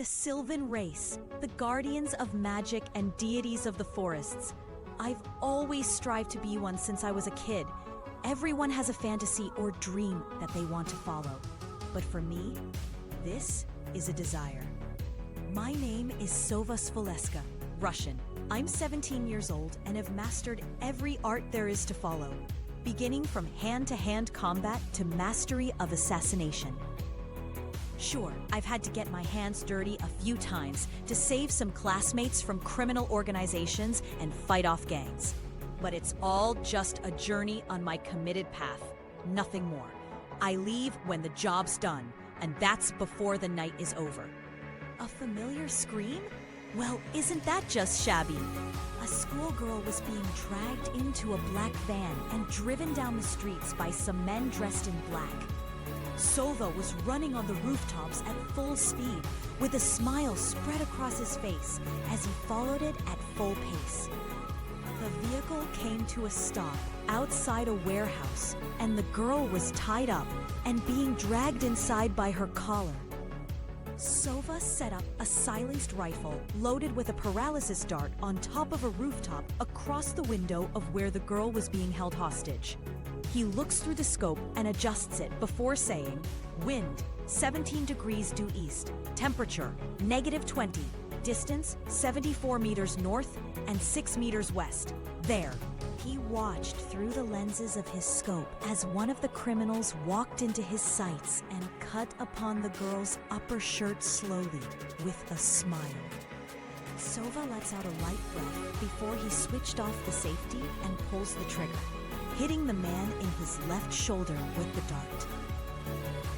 The Sylvan race, the guardians of magic and deities of the forests. I've always strived to be one since I was a kid. Everyone has a fantasy or dream that they want to follow. But for me, this is a desire. My name is Sova Svoleska, Russian. I'm 17 years old and have mastered every art there is to follow, beginning from hand-to-hand combat to mastery of assassination. Sure, I've had to get my hands dirty a few times to save some classmates from criminal organizations and fight off gangs. But it's all just a journey on my committed path, nothing more. I leave when the job's done, and that's before the night is over. A familiar scream? Well, isn't that just shabby? A schoolgirl was being dragged into a black van and driven down the streets by some men dressed in black. Sova was running on the rooftops at full speed, with a smile spread across his face as he followed it at full pace. The vehicle came to a stop outside a warehouse, and the girl was tied up and being dragged inside by her collar. Sova set up a silenced rifle loaded with a paralysis dart on top of a rooftop across the window of where the girl was being held hostage. He looks through the scope and adjusts it before saying, "Wind, 17 degrees due east. Temperature, -20. Distance, 74 meters north and 6 meters west. There." He watched through the lenses of his scope as one of the criminals walked into his sights and cut upon the girl's upper shirt slowly, with a smile. Sova lets out a light breath before he switched off the safety and pulls the trigger, hitting the man in his left shoulder with the dart.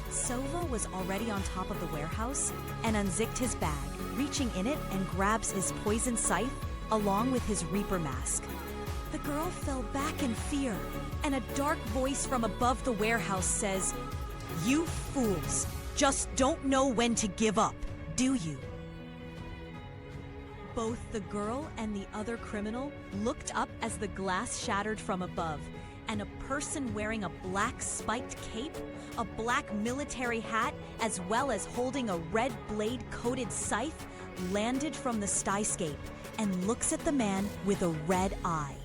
Sova was already on top of the warehouse and unzipped his bag, reaching in it and grabs his poison scythe along with his Reaper mask. The girl fell back in fear, and a dark voice from above the warehouse says, "You fools, just don't know when to give up, do you?" Both the girl and the other criminal looked up as the glass shattered from above, and a person wearing a black spiked cape, a black military hat, as well as holding a red blade-coated scythe, landed from the skyscape and looks at the man with a red eye.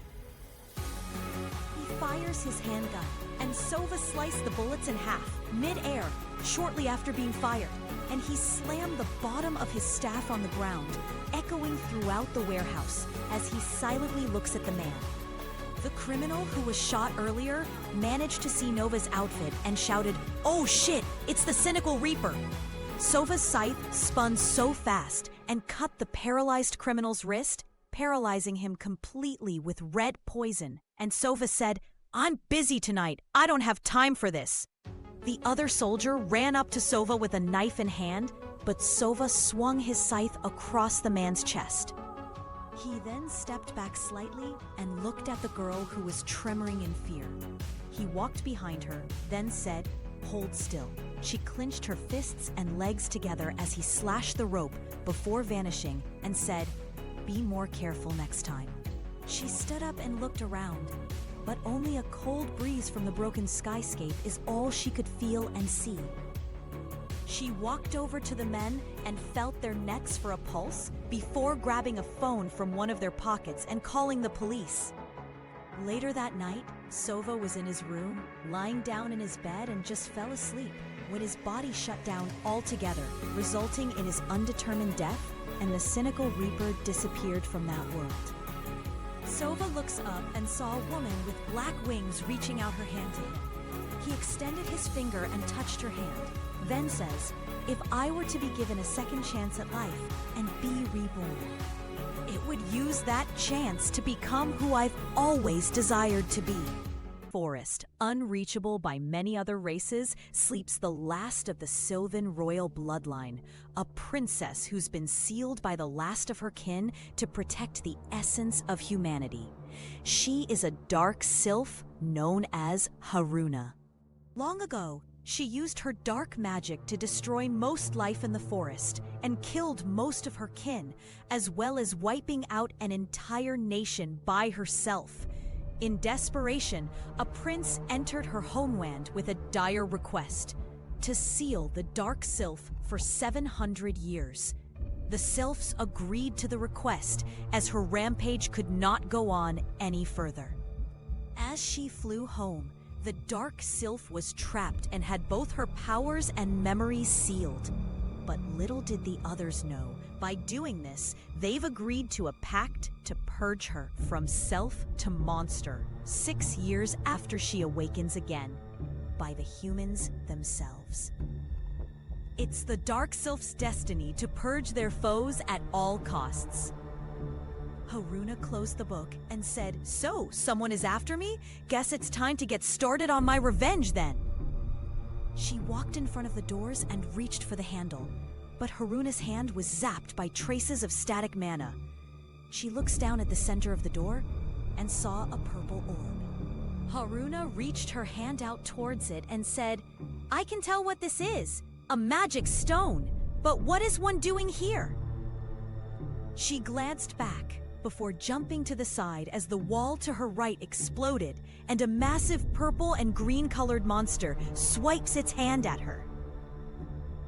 He fires his handgun, and Sova sliced the bullets in half, mid-air, shortly after being fired, and he slammed the bottom of his staff on the ground, echoing throughout the warehouse as he silently looks at the man. The criminal who was shot earlier managed to see Nova's outfit and shouted, "Oh shit, it's the cynical Reaper!" Sova's scythe spun so fast and cut the paralyzed criminal's wrist, paralyzing him completely with red poison, and Sova said, "I'm busy tonight, I don't have time for this." The other soldier ran up to Sova with a knife in hand, but Sova swung his scythe across the man's chest. He then stepped back slightly and looked at the girl who was tremoring in fear. He walked behind her, then said, "Hold still." She clenched her fists and legs together as he slashed the rope before vanishing and said, "Be more careful next time." She stood up and looked around, but only a cold breeze from the broken skyscape is all she could feel and see. She walked over to the men and felt their necks for a pulse before grabbing a phone from one of their pockets and calling the police. Later that night, Sova was in his room, lying down in his bed, and just fell asleep when his body shut down altogether, resulting in his undetermined death, and the cynical Reaper disappeared from that world. Sova looks up and saw a woman with black wings reaching out her hand to him. He extended his finger and touched her hand, then says, "If I were to be given a second chance at life and be reborn, it would use that chance to become who I've always desired to be." Forest, unreachable by many other races, sleeps the last of the Sylvan royal bloodline, a princess who's been sealed by the last of her kin to protect the essence of humanity. She is a Dark Sylph known as Haruna. Long ago, she used her dark magic to destroy most life in the forest and killed most of her kin, as well as wiping out an entire nation by herself. In desperation, a prince entered her homeland with a dire request: to seal the Dark Sylph for 700 years. The sylphs agreed to the request, as her rampage could not go on any further. As she flew home, the Dark Sylph was trapped and had both her powers and memories sealed. But little did the others know, by doing this, they've agreed to a pact to purge her from self to monster 6 years after she awakens again, by the humans themselves. It's the Dark Sylph's destiny to purge their foes at all costs. Haruna closed the book and said, "So, someone is after me? Guess it's time to get started on my revenge then." She walked in front of the doors and reached for the handle, but Haruna's hand was zapped by traces of static mana. She looks down at the center of the door and saw a purple orb. Haruna reached her hand out towards it and said, "I can tell what this is, a magic stone, but what is one doing here?" She glanced back before jumping to the side as the wall to her right exploded and a massive purple and green-colored monster swipes its hand at her.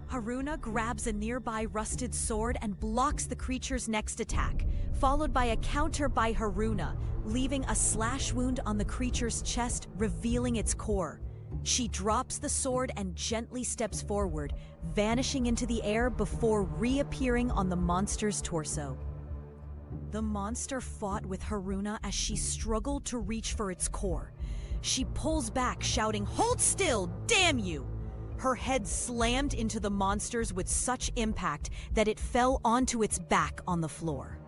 Haruna grabs a nearby rusted sword and blocks the creature's next attack, followed by a counter by Haruna, leaving a slash wound on the creature's chest, revealing its core. She drops the sword and gently steps forward, vanishing into the air before reappearing on the monster's torso. The monster fought with Haruna as she struggled to reach for its core. She pulls back, shouting, "Hold still, damn you!" Her head slammed into the monster's with such impact that it fell onto its back on the floor.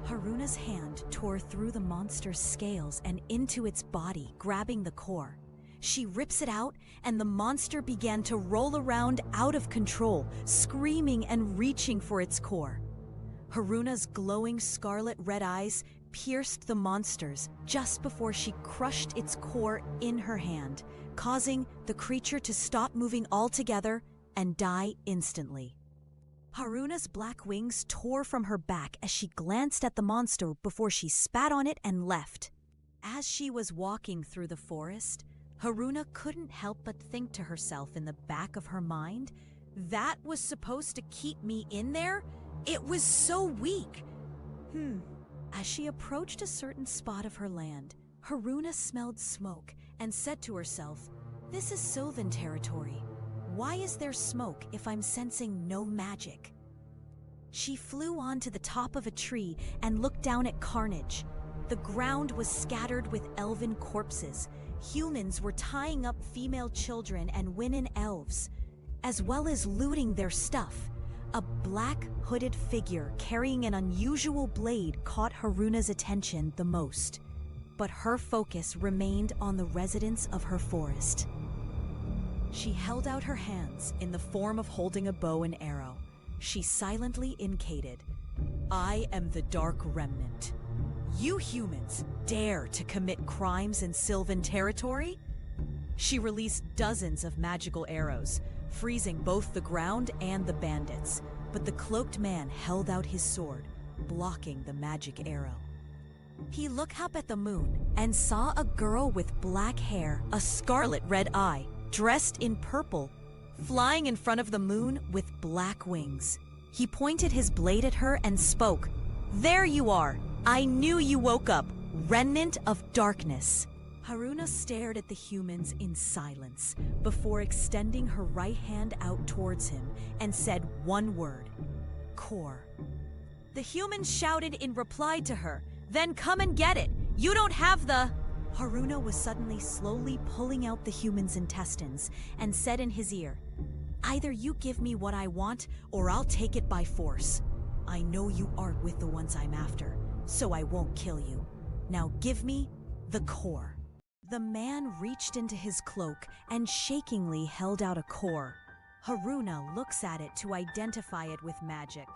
Haruna's hand tore through the monster's scales and into its body, grabbing the core. She rips it out, and the monster began to roll around out of control, screaming and reaching for its core. Haruna's glowing scarlet-red eyes pierced the monster's just before she crushed its core in her hand, causing the creature to stop moving altogether and die instantly. Haruna's black wings tore from her back as she glanced at the monster before she spat on it and left. As she was walking through the forest, Haruna couldn't help but think to herself in the back of her mind, "That was supposed to keep me in there? It was so weak." As she approached a certain spot of her land, Haruna smelled smoke and said to herself, "This is Sylvan territory. Why is there smoke if I'm sensing no magic?" She flew onto the top of a tree and looked down at carnage. The ground was scattered with elven corpses. Humans were tying up female children and women elves, as well as looting their stuff. A black hooded figure carrying an unusual blade caught Haruna's attention the most, but her focus remained on the residents of her forest. She held out her hands in the form of holding a bow and arrow. She silently indicated, "I am the Dark Remnant. You humans dare to commit crimes in Sylvan territory?" She released dozens of magical arrows, freezing both the ground and the bandits, but the cloaked man held out his sword, blocking the magic arrow. He looked up at the moon and saw a girl with black hair, a scarlet red eye, dressed in purple, flying in front of the moon with black wings. He pointed his blade at her and spoke, "There you are! I knew you woke up, remnant of darkness." Haruna stared at the humans in silence before extending her right hand out towards him and said one word, "Core." The humans shouted in reply to her, "Then come and get it! You don't have the—" Haruna was suddenly slowly pulling out the human's intestines and said in his ear, "Either you give me what I want or I'll take it by force. I know you aren't with the ones I'm after, so I won't kill you. Now give me the core." The man reached into his cloak and shakingly held out a core. Haruna looks at it to identify it with magic.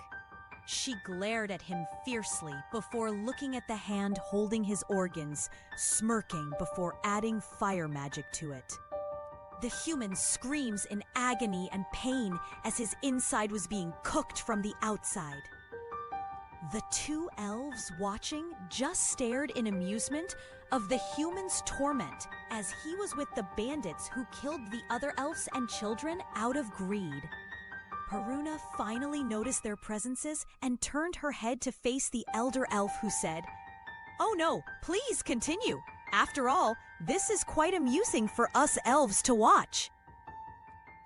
She glared at him fiercely before looking at the hand holding his organs, smirking before adding fire magic to it. The human screams in agony and pain as his inside was being cooked from the outside. The two elves watching just stared in amusement of the human's torment as he was with the bandits who killed the other elves and children out of greed. Haruna finally noticed their presences and turned her head to face the elder elf, who said, "Oh no, please continue. After all, this is quite amusing for us elves to watch."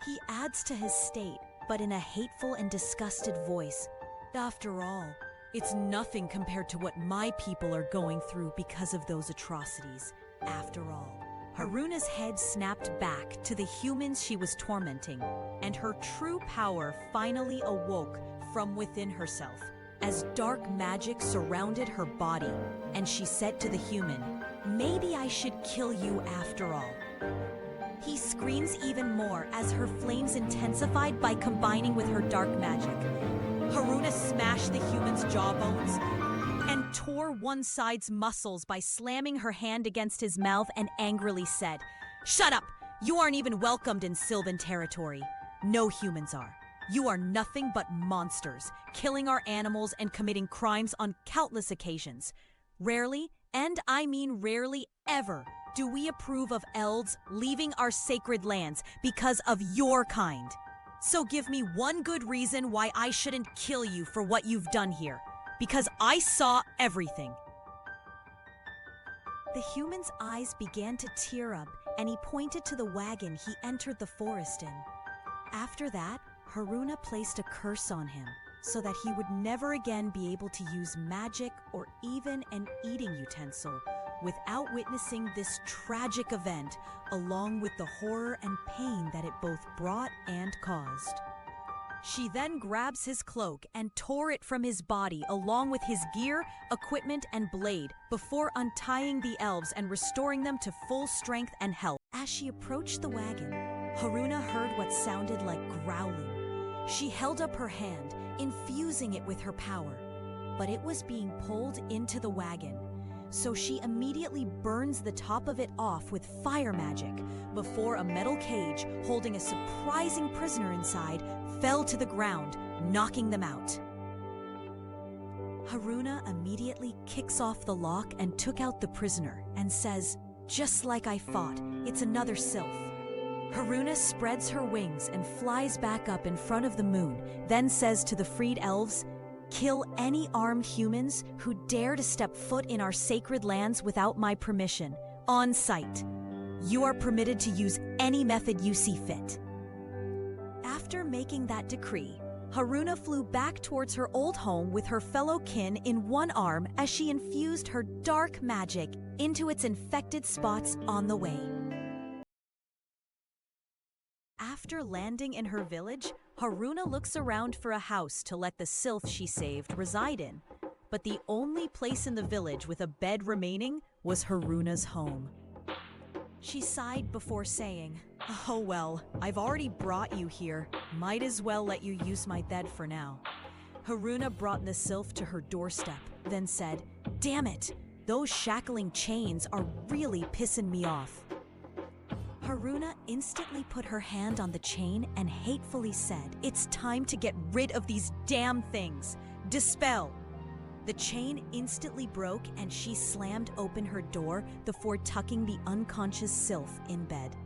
He adds to his state, but in a hateful and disgusted voice, "After all, it's nothing compared to what my people are going through because of those atrocities. After all." Haruna's head snapped back to the humans she was tormenting, and her true power finally awoke from within herself as dark magic surrounded her body, and she said to the human, "Maybe I should kill you after all." He screams even more as her flames intensified by combining with her dark magic. Haruna smashed the human's jawbones and tore one side's muscles by slamming her hand against his mouth and angrily said, "Shut up! You aren't even welcomed in Sylvan territory. No humans are. You are nothing but monsters, killing our animals and committing crimes on countless occasions. Rarely, and I mean rarely ever, do we approve of elves leaving our sacred lands because of your kind. So give me one good reason why I shouldn't kill you for what you've done here. Because I saw everything." The human's eyes began to tear up, and he pointed to the wagon he entered the forest in. After that, Haruna placed a curse on him, so that he would never again be able to use magic or even an eating utensil without witnessing this tragic event, along with the horror and pain that it both brought and caused. She then grabs his cloak and tore it from his body along with his gear, equipment, and blade before untying the elves and restoring them to full strength and health. As she approached the wagon, Haruna heard what sounded like growling. She held up her hand, infusing it with her power, but it was being pulled into the wagon. So she immediately burns the top of it off with fire magic before a metal cage holding a surprising prisoner inside fell to the ground, knocking them out. Haruna immediately kicks off the lock and took out the prisoner and says, "Just like I thought, it's another sylph." Haruna spreads her wings and flies back up in front of the moon, then says to the freed elves, "Kill any armed humans who dare to step foot in our sacred lands without my permission, on sight. You are permitted to use any method you see fit." After making that decree, Haruna flew back towards her old home with her fellow kin in one arm as she infused her dark magic into its infected spots on the way. After landing in her village, Haruna looks around for a house to let the sylph she saved reside in. But the only place in the village with a bed remaining was Haruna's home. She sighed before saying, "Oh well, I've already brought you here. Might as well let you use my bed for now." Haruna brought the sylph to her doorstep, then said, "Damn it, those shackling chains are really pissing me off." Haruna instantly put her hand on the chain and hatefully said, "It's time to get rid of these damn things. Dispel." The chain instantly broke and she slammed open her door before tucking the unconscious sylph in bed.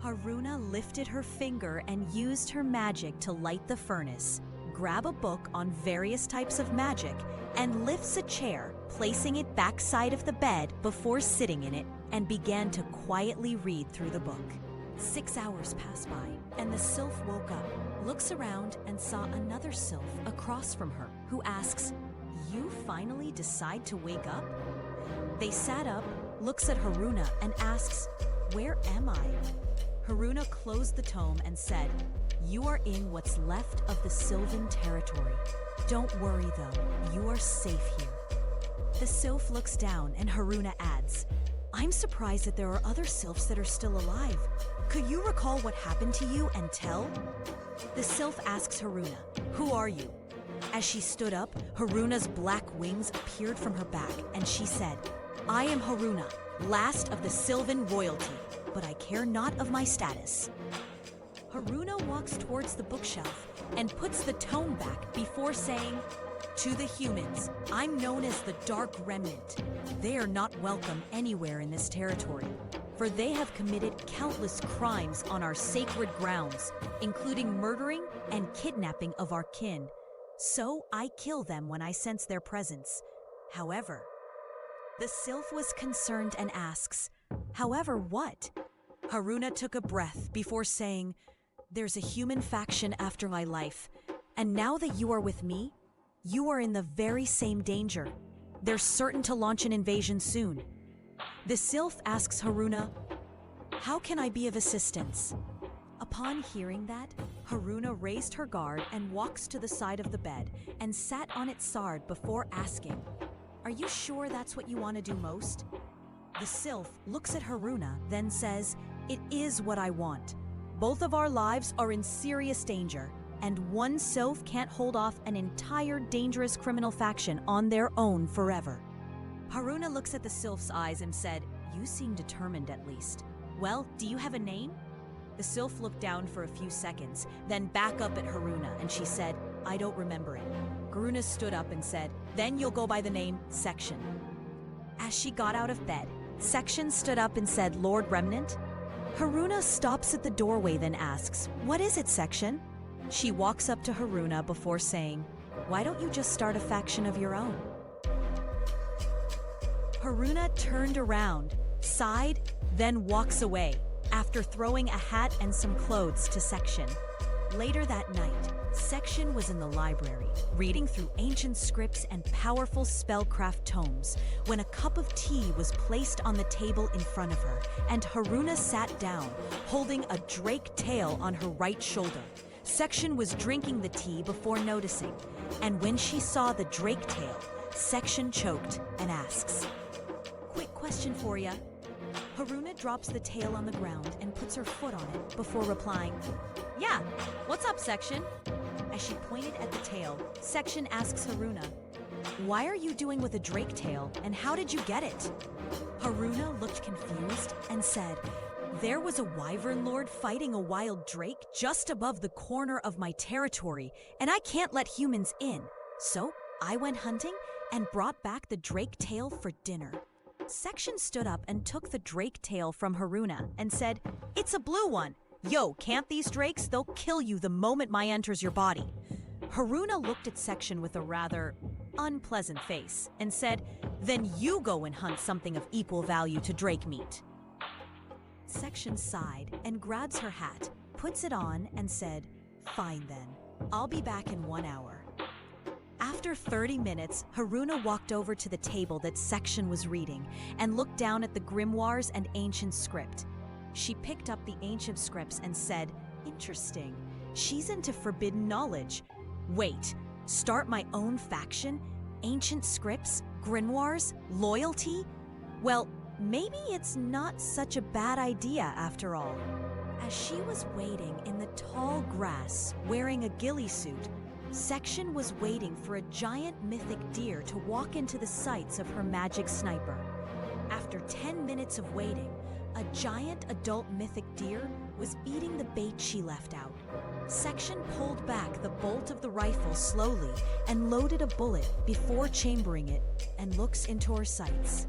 Haruna lifted her finger and used her magic to light the furnace, grab a book on various types of magic, and lifts a chair, placing it backside of the bed before sitting in it, and began to quietly read through the book. 6 hours pass by, and the sylph woke up, looks around, and saw another sylph across from her, who asks, "You finally decide to wake up?" They sat up, looks at Haruna, and asks, "Where am I?" Haruna closed the tome and said, "You are in what's left of the Sylvan territory. Don't worry though, you are safe here." The sylph looks down and Haruna adds, "I'm surprised that there are other sylphs that are still alive. Could you recall what happened to you and tell?" The sylph asks Haruna, "Who are you?" As she stood up, Haruna's black wings appeared from her back, and she said, "I am Haruna, last of the Sylvan royalty, but I care not of my status." Haruna walks towards the bookshelf and puts the tome back before saying, "To the humans, I'm known as the Dark Remnant. They are not welcome anywhere in this territory, for they have committed countless crimes on our sacred grounds, including murdering, and kidnapping of our kin. So I kill them when I sense their presence. However, the sylph was concerned and asks, "However what?" Haruna took a breath before saying, "There's a human faction after my life, and now that you are with me, you are in the very same danger. They're certain to launch an invasion soon." The sylph asks Haruna, "How can I be of assistance?" Upon hearing that, Haruna raised her guard and walks to the side of the bed and sat on its side before asking, "Are you sure that's what you want to do most?" The sylph looks at Haruna, then says, "It is what I want. Both of our lives are in serious danger, and one sylph can't hold off an entire dangerous criminal faction on their own forever." Haruna looks at the sylph's eyes and said, "You seem determined at least. Well, do you have a name?" The sylph looked down for a few seconds, then back up at Haruna, and she said, "I don't remember it." Haruna stood up and said, "Then you'll go by the name Section." As she got out of bed, Section stood up and said, "Lord Remnant?" Haruna stops at the doorway, then asks, "What is it, Section?" She walks up to Haruna before saying, "Why don't you just start a faction of your own?" Haruna turned around, sighed, then walks away, after throwing a hat and some clothes to Section. Later that night, Section was in the library, reading through ancient scripts and powerful spellcraft tomes, when a cup of tea was placed on the table in front of her, and Haruna sat down, holding a drake tail on her right shoulder. Section was drinking the tea before noticing, and when she saw the drake tail, Section choked and asks, "Quick question for ya." Haruna drops the tail on the ground and puts her foot on it before replying, "Yeah, what's up, Section?" As she pointed at the tail, Section asks Haruna, "Why are you doing with a drake tail, and how did you get it?" Haruna looked confused and said, "There was a wyvern lord fighting a wild drake just above the corner of my territory, and I can't let humans in. So I went hunting and brought back the drake tail for dinner." Section stood up and took the drake tail from Haruna and said, "It's a blue one. Yo, can't these drakes? They'll kill you the moment my enters your body." Haruna looked at Section with a rather unpleasant face and said, "Then you go and hunt something of equal value to drake meat." Section sighed and grabs her hat, puts it on, and said, "Fine then. I'll be back in 1 hour." After 30 minutes, Haruna walked over to the table that Section was reading and looked down at the grimoires and ancient script. She picked up the ancient scripts and said, "Interesting. She's into forbidden knowledge. Wait, start my own faction? Ancient scripts? Grimoires? Loyalty? Well, maybe it's not such a bad idea after all." As she was waiting in the tall grass, wearing a ghillie suit, Section was waiting for a giant mythic deer to walk into the sights of her magic sniper. After 10 minutes of waiting, a giant adult mythic deer was eating the bait she left out. Section pulled back the bolt of the rifle slowly and loaded a bullet before chambering it and looks into her sights.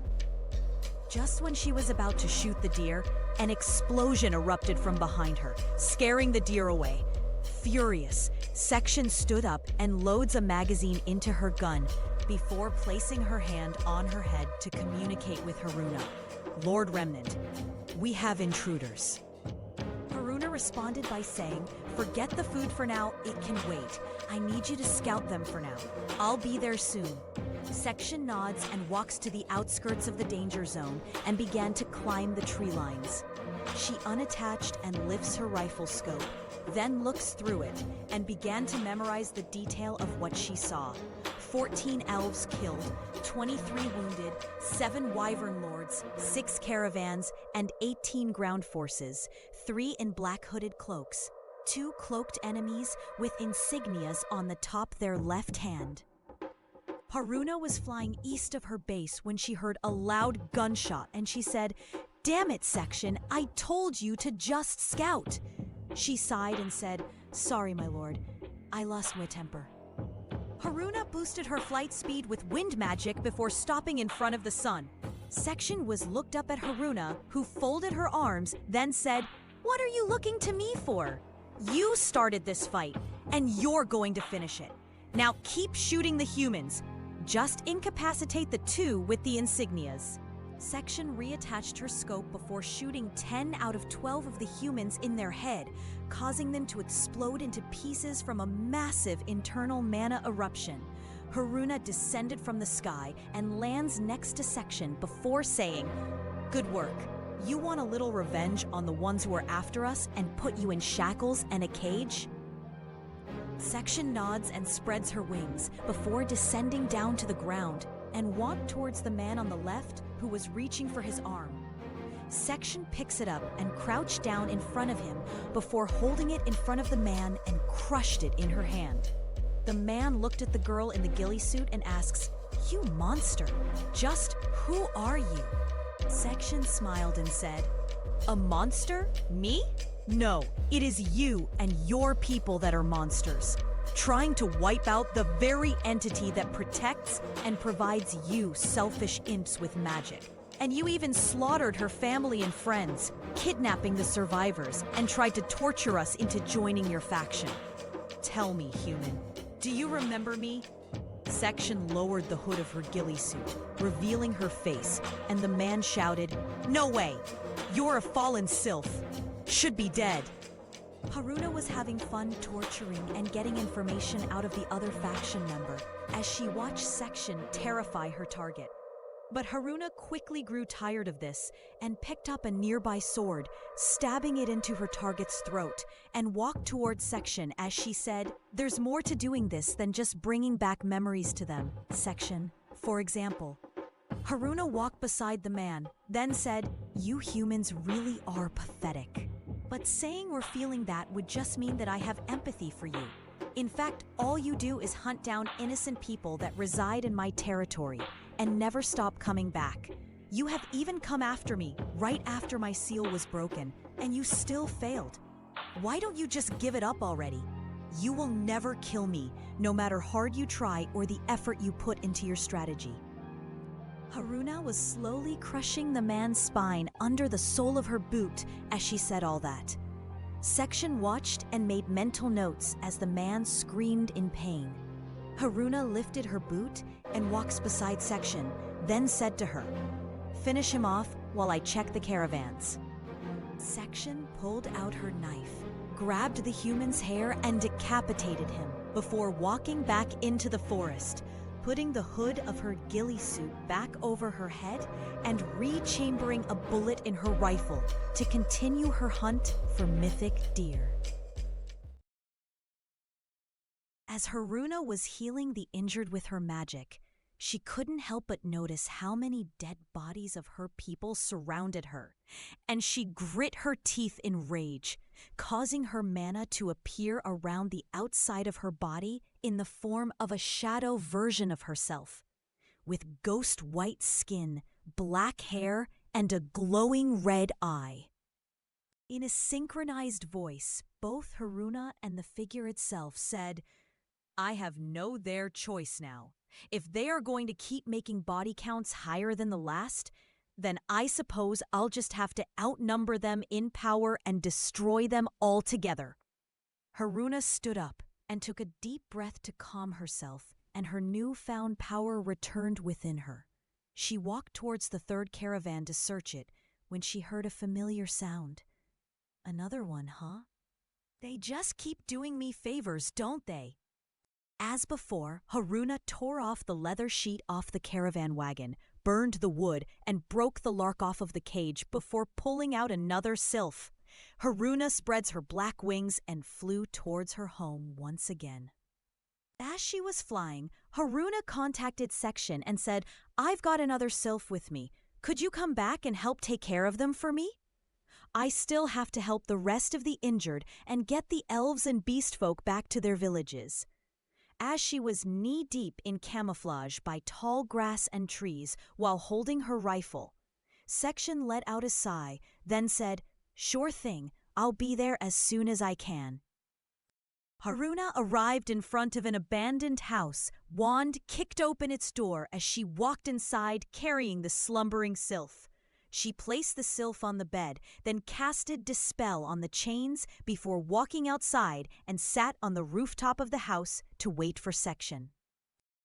Just when she was about to shoot the deer, an explosion erupted from behind her, scaring the deer away. Furious, Section stood up and loads a magazine into her gun before placing her hand on her head to communicate with Haruna. "Lord Remnant, we have intruders." Haruna responded by saying, "Forget the food for now, it can wait. I need you to scout them for now. I'll be there soon." Section nods and walks to the outskirts of the danger zone and began to climb the tree lines. She unattached and lifts her rifle scope, then looks through it and began to memorize the detail of what she saw. 14 elves killed, 23 wounded, 7 wyvern lords, 6 caravans, and 18 ground forces, 3 in black hooded cloaks, 2 cloaked enemies with insignias on the top their left hand. Haruna was flying east of her base when she heard a loud gunshot and she said, "Damn it, Section, I told you to just scout." She sighed and said, "Sorry, my lord, I lost my temper." Haruna boosted her flight speed with wind magic before stopping in front of the sun. Section was looked up at Haruna, who folded her arms, then said, "What are you looking to me for? You started this fight. and you're going to finish it. Now keep shooting the humans. Just incapacitate the two with the insignias. Section reattached her scope before shooting 10 out of 12 of the humans in their head, causing them to explode into pieces from a massive internal mana eruption. Haruna descended from the sky and lands next to Section before saying, "Good work. You want a little revenge on the ones who are after us and put you in shackles and a cage?" Section nods and spreads her wings before descending down to the ground and walked towards the man on the left who was reaching for his arm. Section picks it up and crouched down in front of him before holding it in front of the man and crushed it in her hand. The man looked at the girl in the ghillie suit and asks, "You monster, just who are you?" Section smiled and said, "A monster? Me? No, it is you and your people that are monsters, trying to wipe out the very entity that protects and provides you selfish imps with magic. And you even slaughtered her family and friends, kidnapping the survivors, and tried to torture us into joining your faction. Tell me, human, do you remember me?" Section lowered the hood of her ghillie suit, revealing her face, and the man shouted, "No way! You're a fallen sylph. Should be dead." Haruna was having fun torturing and getting information out of the other faction member as she watched Section terrify her target. But Haruna quickly grew tired of this and picked up a nearby sword, stabbing it into her target's throat, and walked towards Section as she said, "There's more to doing this than just bringing back memories to them, Section. For example." Haruna walked beside the man, then said, "You humans really are pathetic. But saying or feeling that would just mean that I have empathy for you. In fact, all you do is hunt down innocent people that reside in my territory and never stop coming back. You have even come after me right after my seal was broken, and you still failed. Why don't you just give it up already? You will never kill me, no matter hard you try or the effort you put into your strategy." Haruna was slowly crushing the man's spine under the sole of her boot as she said all that. Section watched and made mental notes as the man screamed in pain. Haruna lifted her boot and walks beside Section, then said to her, "Finish him off while I check the caravans." Section pulled out her knife, grabbed the human's hair and decapitated him before walking back into the forest, putting the hood of her ghillie suit back over her head and rechambering a bullet in her rifle to continue her hunt for mythic deer. As Haruna was healing the injured with her magic, she couldn't help but notice how many dead bodies of her people surrounded her, and she grit her teeth in rage, causing her mana to appear around the outside of her body in the form of a shadow version of herself, with ghost white skin, black hair, and a glowing red eye. In a synchronized voice, both Haruna and the figure itself said, "I have no their choice now. If they are going to keep making body counts higher than the last, then I suppose I'll just have to outnumber them in power and destroy them altogether." Haruna stood up and took a deep breath to calm herself, and her newfound power returned within her. She walked towards the third caravan to search it when she heard a familiar sound. "Another one, huh? They just keep doing me favors, don't they?" As before, Haruna tore off the leather sheet off the caravan wagon, burned the wood, and broke the lark off of the cage before pulling out another sylph. Haruna spreads her black wings and flew towards her home once again. As she was flying, Haruna contacted Section and said, "I've got another sylph with me. Could you come back and help take care of them for me? I still have to help the rest of the injured and get the elves and beast folk back to their villages." As she was knee-deep in camouflage by tall grass and trees while holding her rifle, Section let out a sigh, then said, "Sure thing, I'll be there as soon as I can." Haruna arrived in front of an abandoned house. Wand kicked open its door as she walked inside carrying the slumbering sylph. She placed the sylph on the bed, then casted Dispel on the chains before walking outside and sat on the rooftop of the house to wait for Section.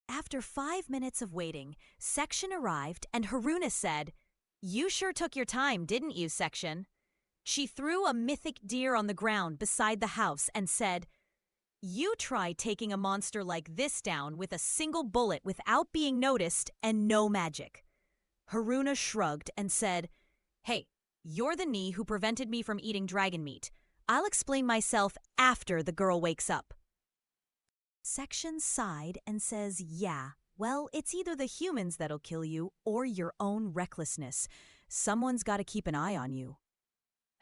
After 5 minutes of waiting, Section arrived and Haruna said, "You sure took your time, didn't you, Section?" She threw a mythic deer on the ground beside the house and said, "You try taking a monster like this down with a single bullet without being noticed and no magic." Haruna shrugged and said, "Hey, you're the knee who prevented me from eating dragon meat. I'll explain myself after the girl wakes up." Section sighed and says, "Yeah, well, it's either the humans that'll kill you or your own recklessness. Someone's got to keep an eye on you."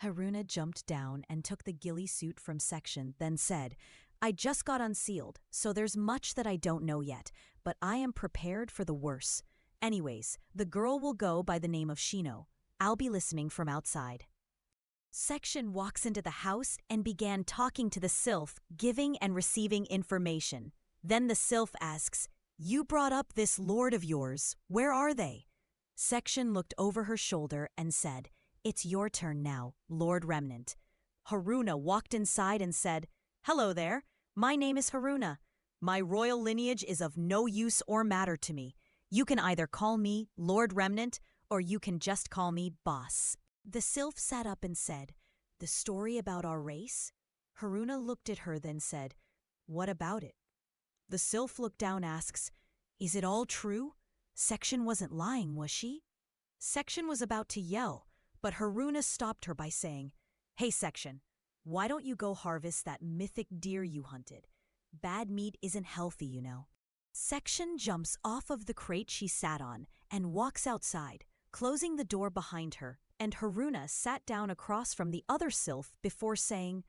Haruna jumped down and took the ghillie suit from Section, then said, "I just got unsealed, so there's much that I don't know yet, but I am prepared for the worst. Anyways, the girl will go by the name of Shino. I'll be listening from outside." Section walks into the house and began talking to the sylph, giving and receiving information. Then the sylph asks, "You brought up this lord of yours. Where are they?" Section looked over her shoulder and said, "It's your turn now, Lord Remnant." Haruna walked inside and said, "Hello there. My name is Haruna. My royal lineage is of no use or matter to me. You can either call me Lord Remnant or you can just call me Boss." The sylph sat up and said, "The story about our race?" Haruna looked at her then said, "What about it?" The sylph looked down asks, "Is it all true? Section wasn't lying, was she?" Section was about to yell, but Haruna stopped her by saying, "Hey, Section, why don't you go harvest that mythic deer you hunted? Bad meat isn't healthy, you know." Section jumps off of the crate she sat on and walks outside, closing the door behind her, and Haruna sat down across from the other sylph before saying,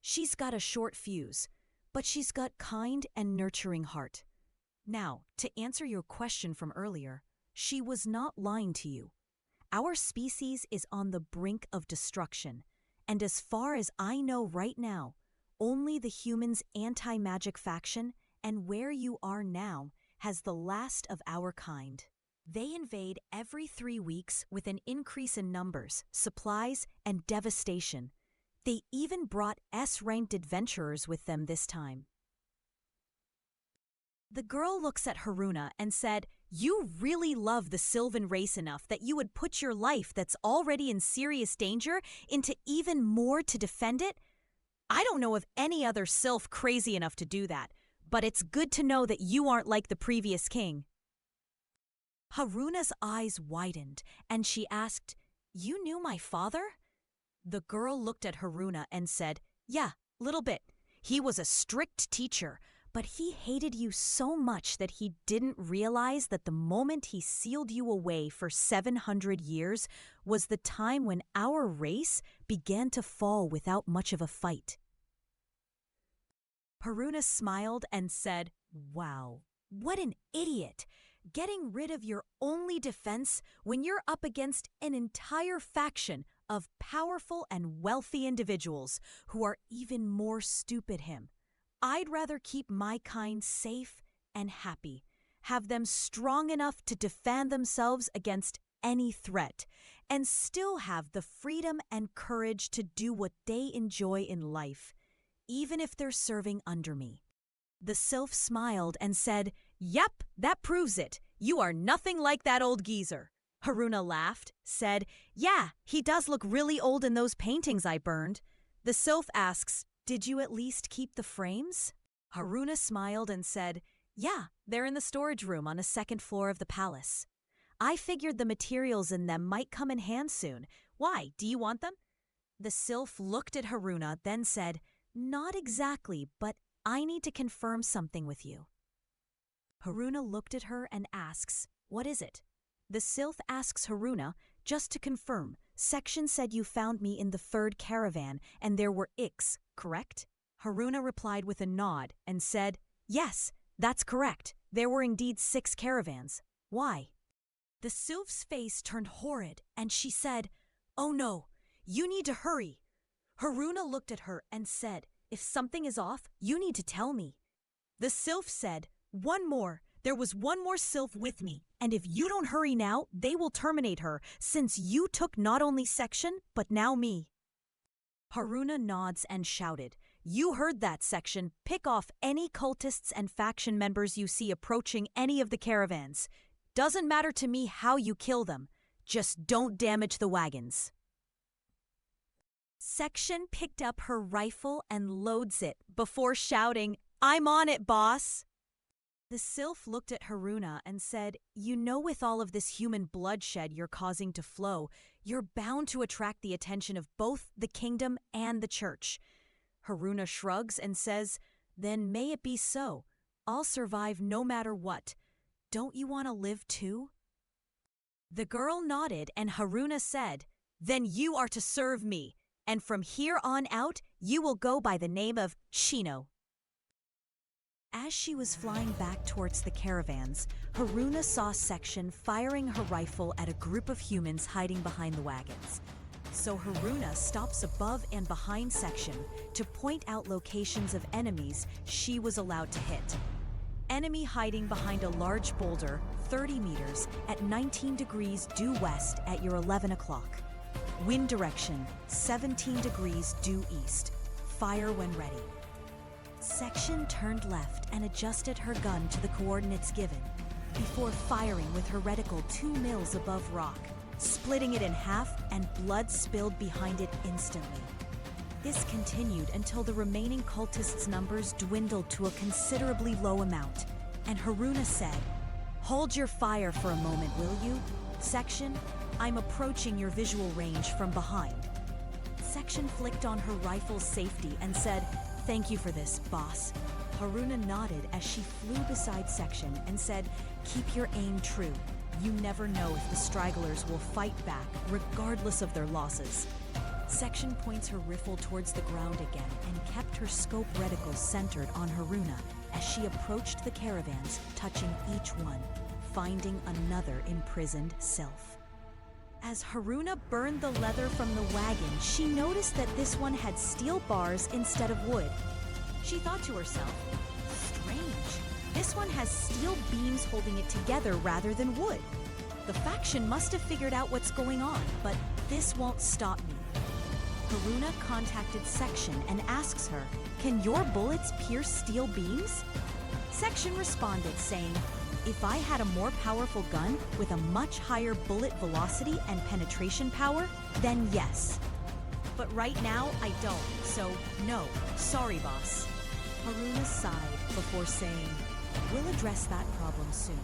"She's got a short fuse, but she's got kind and nurturing heart." Now, to answer your question from earlier, she was not lying to you. Our species is on the brink of destruction, and as far as I know right now, only the humans' anti-magic faction and where you are now has the last of our kind. They invade every 3 weeks with an increase in numbers, supplies, and devastation. They even brought S-ranked adventurers with them this time. The girl looks at Haruna and said, "You really love the Sylvan race enough that you would put your life that's already in serious danger into even more to defend it? I don't know of any other sylph crazy enough to do that, but it's good to know that you aren't like the previous king." Haruna's eyes widened and she asked, "You knew my father?" The girl looked at Haruna and said, "Yeah, little bit. He was a strict teacher, but he hated you so much that he didn't realize that the moment he sealed you away for 700 years was the time when our race began to fall without much of a fight." Haruna smiled and said, "Wow, what an idiot! Getting rid of your only defense when you're up against an entire faction of powerful and wealthy individuals who are even more stupid him. I'd rather keep my kind safe and happy, have them strong enough to defend themselves against any threat, and still have the freedom and courage to do what they enjoy in life, even if they're serving under me." The sylph smiled and said, "Yep, that proves it. You are nothing like that old geezer." Haruna laughed, said, "Yeah, he does look really old in those paintings I burned." The sylph asks, "Did you at least keep the frames?" Haruna smiled and said, "Yeah, they're in the storage room on the 2nd floor of the palace. I figured the materials in them might come in hand soon. Why, do you want them?" The sylph looked at Haruna, then said, "Not exactly, but I need to confirm something with you." Haruna looked at her and asks, "What is it?" The sylph asks Haruna, "Just to confirm, Section said you found me in the 3rd caravan and there were Ix, correct?" Haruna replied with a nod and said, "Yes, that's correct. There were indeed 6 caravans. Why?" The sylph's face turned horrid and she said, "Oh no, you need to hurry." Haruna looked at her and said, "If something is off, you need to tell me." The sylph said, "One more. There was one more sylph with me. And if you don't hurry now, they will terminate her, since you took not only Section, but now me. Haruna nods and shouted, "You heard that, Section. Pick off any cultists and faction members you see approaching any of the caravans. Doesn't matter to me how you kill them. Just don't damage the wagons." Section picked up her rifle and loads it before shouting, "I'm on it, boss!" The sylph looked at Haruna and said, "You know, with all of this human bloodshed you're causing to flow, you're bound to attract the attention of both the kingdom and the church." Haruna shrugs and says, "Then may it be so. I'll survive no matter what. Don't you want to live too?" The girl nodded and Haruna said, "Then you are to serve me, and from here on out you will go by the name of Shino." As she was flying back towards the caravans, Haruna saw Section firing her rifle at a group of humans hiding behind the wagons. So Haruna stops above and behind Section to point out locations of enemies she was allowed to hit. Enemy hiding behind a large boulder, 30 meters, at 19 degrees due west at your 11 o'clock. Wind direction, 17 degrees due east. Fire when ready. Section turned left and adjusted her gun to the coordinates given, before firing with her reticle 2 mils above rock, splitting it in half and blood spilled behind it instantly. This continued until the remaining cultists' numbers dwindled to a considerably low amount, and Haruna said, "Hold your fire for a moment, will you? Section, I'm approaching your visual range from behind." Section flicked on her rifle's safety and said, "Thank you for this, boss." Haruna nodded as she flew beside Section and said, "Keep your aim true. You never know if the stragglers will fight back, regardless of their losses." Section points her rifle towards the ground again and kept her scope reticle centered on Haruna as she approached the caravans, touching each one, finding another imprisoned sylph. As Haruna burned the leather from the wagon, she noticed that this one had steel bars instead of wood. She thought to herself, "Strange, this one has steel beams holding it together rather than wood. The faction must have figured out what's going on, but this won't stop me." Haruna contacted Section and asks her, "Can your bullets pierce steel beams?" Section responded saying, "If I had a more powerful gun with a much higher bullet velocity and penetration power, then yes. But right now I don't, so no, sorry boss." Haruna sighed before saying, "We'll address that problem soon.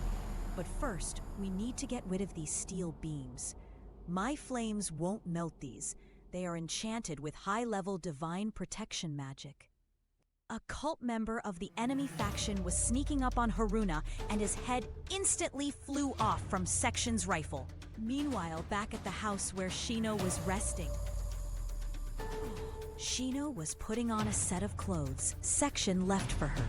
But first, we need to get rid of these steel beams. My flames won't melt these. They are enchanted with high-level divine protection magic." A cult member of the enemy faction was sneaking up on Haruna, and his head instantly flew off from Section's rifle. Meanwhile, back at the house where Shino was resting, Shino was putting on a set of clothes Section left for her,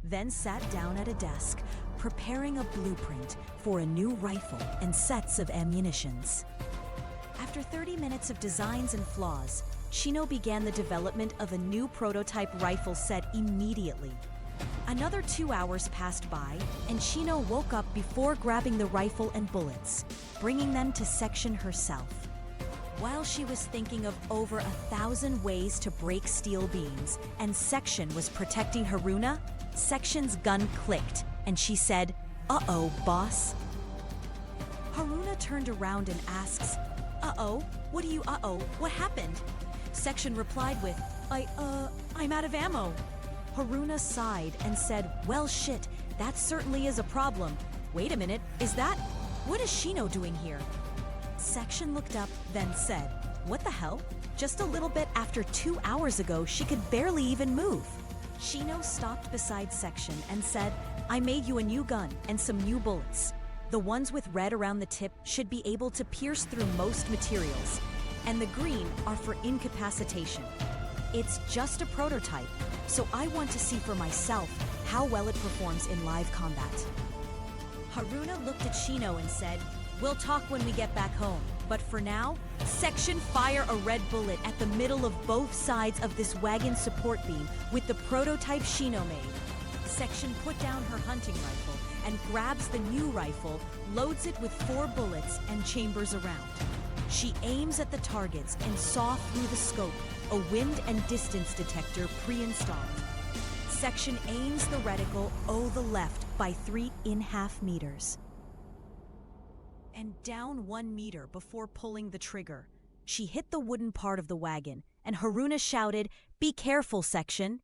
then sat down at a desk, preparing a blueprint for a new rifle and sets of ammunitions. After 30 minutes of designs and flaws, Shino began the development of a new prototype rifle set immediately. Another 2 hours passed by, and Shino woke up before grabbing the rifle and bullets, bringing them to Section herself. While she was thinking of over 1,000 ways to break steel beams, and Section was protecting Haruna, Section's gun clicked, and she said, "Uh-oh, boss." Haruna turned around and asks, "Uh-oh? What do you uh-oh? What happened?" Section replied with, I'm out of ammo." Haruna sighed and said, "Well shit, that certainly is a problem. Wait a minute, what is Shino doing here?" Section looked up, then said, "What the hell? Just a little bit after 2 hours ago, she could barely even move." Shino stopped beside Section and said, "I made you a new gun and some new bullets. The ones with red around the tip should be able to pierce through most materials, and the green are for incapacitation. It's just a prototype, so I want to see for myself how well it performs in live combat." Haruna looked at Shino and said, "We'll talk when we get back home, but for now, Section fire a red bullet at the middle of both sides of this wagon support beam with the prototype Shino made." Section put down her hunting rifle and grabs the new rifle, loads it with 4 bullets and chambers around. She aims at the targets and saw through the scope, a wind and distance detector pre-installed. Section aims the reticle the left by 3.5 meters. And down 1 meter before pulling the trigger. She hit the wooden part of the wagon, and Haruna shouted, "Be careful, Section!"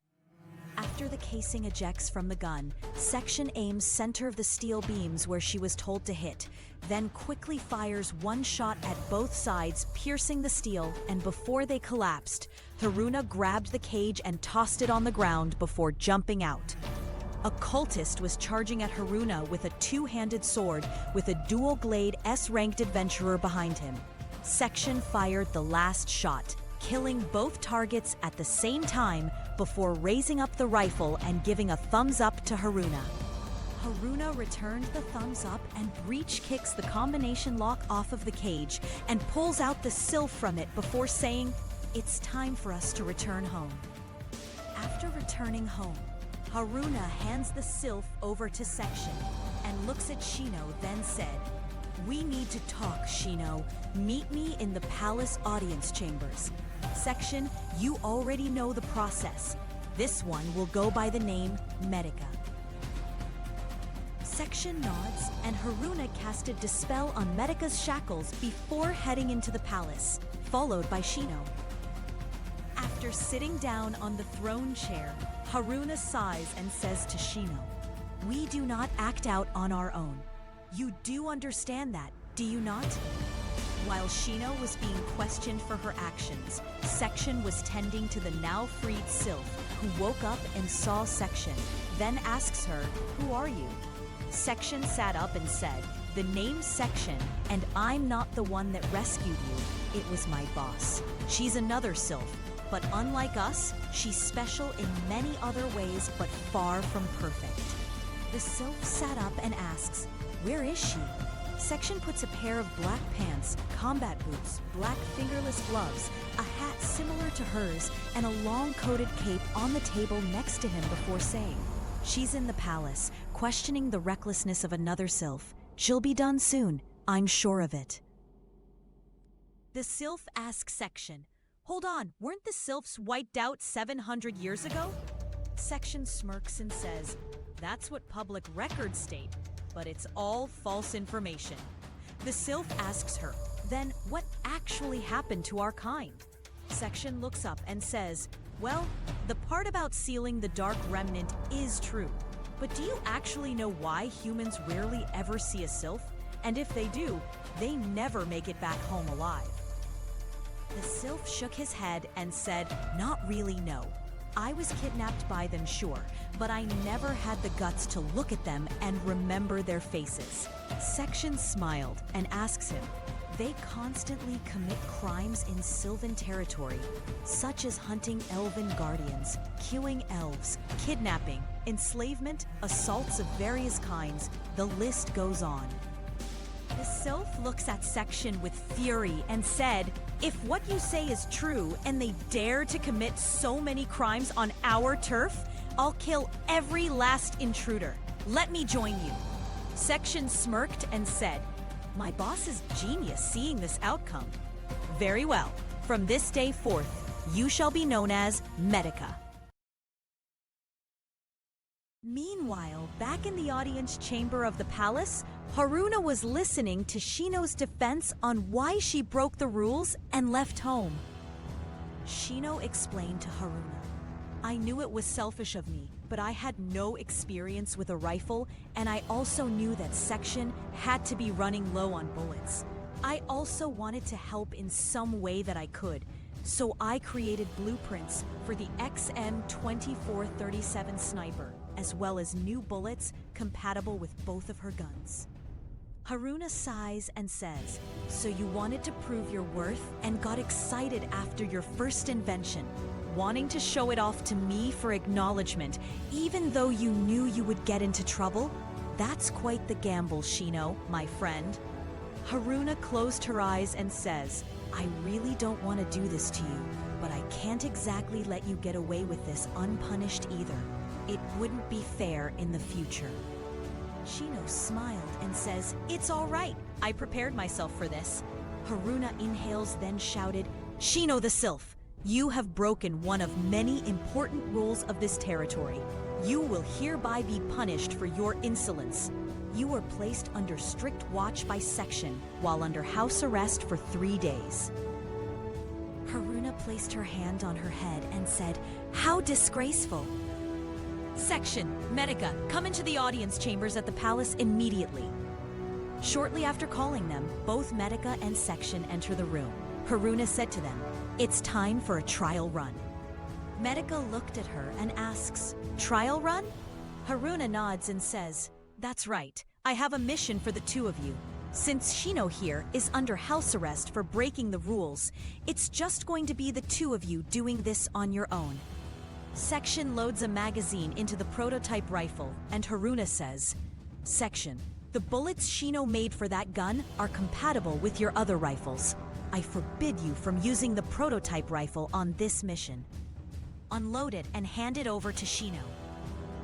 After the casing ejects from the gun, Section aims center of the steel beams where she was told to hit, then quickly fires 1 shot at both sides, piercing the steel, and before they collapsed, Haruna grabbed the cage and tossed it on the ground before jumping out. A cultist was charging at Haruna with a 2-handed sword with a dual-glade S-ranked adventurer behind him. Section fired the last shot, killing both targets at the same time before raising up the rifle and giving a thumbs up to Haruna. Haruna returned the thumbs up and breach kicks the combination lock off of the cage and pulls out the sylph from it before saying, "It's time for us to return home." After returning home, Haruna hands the sylph over to Section and looks at Shino, then said, "We need to talk, Shino. Meet me in the palace audience chambers. Section, you already know the process. This one will go by the name Medica." Section nods, and Haruna casted Dispel on Medica's shackles before heading into the palace, followed by Shino. After sitting down on the throne chair, Haruna sighs and says to Shino, "We do not act out on our own. You do understand that, do you not?" While Shino was being questioned for her actions, Section was tending to the now freed sylph, who woke up and saw Section, then asks her, "Who are you?" Section sat up and said, "The name's Section, and I'm not the one that rescued you. It was my boss. She's another sylph, but unlike us, she's special in many other ways but far from perfect." The sylph sat up and asks, "Where is she?" Section puts a pair of black pants, combat boots, black fingerless gloves, a hat similar to hers, and a long-coated cape on the table next to him before saying, "She's in the palace, questioning the recklessness of another sylph. She'll be done soon, I'm sure of it." The sylph asks Section, "Hold on, weren't the sylphs wiped out 700 years ago?" Section smirks and says, "That's what public records state, but it's all false information." The sylph asks her, "Then what actually happened to our kind?" Section looks up and says, "Well, the part about sealing the Dark Remnant is true, but do you actually know why humans rarely ever see a sylph? And if they do, they never make it back home alive." The sylph shook his head and said, "Not really, no. I was kidnapped by them, sure, but I never had the guts to look at them and remember their faces." Section smiled and asks him, "They constantly commit crimes in Sylvan territory, such as hunting elven guardians, killing elves, kidnapping, enslavement, assaults of various kinds, the list goes on." The sylph looks at Section with fury and said, "If what you say is true and they dare to commit so many crimes on our turf, I'll kill every last intruder. Let me join you." Section smirked and said, "My boss is genius seeing this outcome. Very well. From this day forth, you shall be known as Medica." Meanwhile, back in the audience chamber of the palace, Haruna was listening to Shino's defense on why she broke the rules and left home. Shino explained to Haruna, "I knew it was selfish of me, but I had no experience with a rifle, and I also knew that Section had to be running low on bullets. I also wanted to help in some way that I could, so I created blueprints for the XM2437 sniper, as well as new bullets compatible with both of her guns." Haruna sighs and says, "So you wanted to prove your worth and got excited after your first invention, wanting to show it off to me for acknowledgement, even though you knew you would get into trouble? That's quite the gamble, Shino, my friend." Haruna closed her eyes and says, "I really don't want to do this to you, but I can't exactly let you get away with this unpunished either. It wouldn't be fair in the future. Shino smiled and says, "It's all right. I prepared myself for this." Haruna inhales, then shouted, "Shino the Sylph, you have broken one of many important rules of this territory. You will hereby be punished for your insolence. You were placed under strict watch by Section while under house arrest for 3 days." Haruna placed her hand on her head and said, "How disgraceful." "Section, Medica, come into the audience chambers at the palace immediately." Shortly after calling them, both Medica and Section enter the room. Haruna said to them, "It's time for a trial run." Medica looked at her and asks, "Trial run?" Haruna nods and says, "That's right. I have a mission for the two of you. Since Shino here is under house arrest for breaking the rules, it's just going to be the two of you doing this on your own." Section loads a magazine into the prototype rifle, and Haruna says, "Section, the bullets Shino made for that gun are compatible with your other rifles. I forbid you from using the prototype rifle on this mission." Unload it and hand it over to Shino.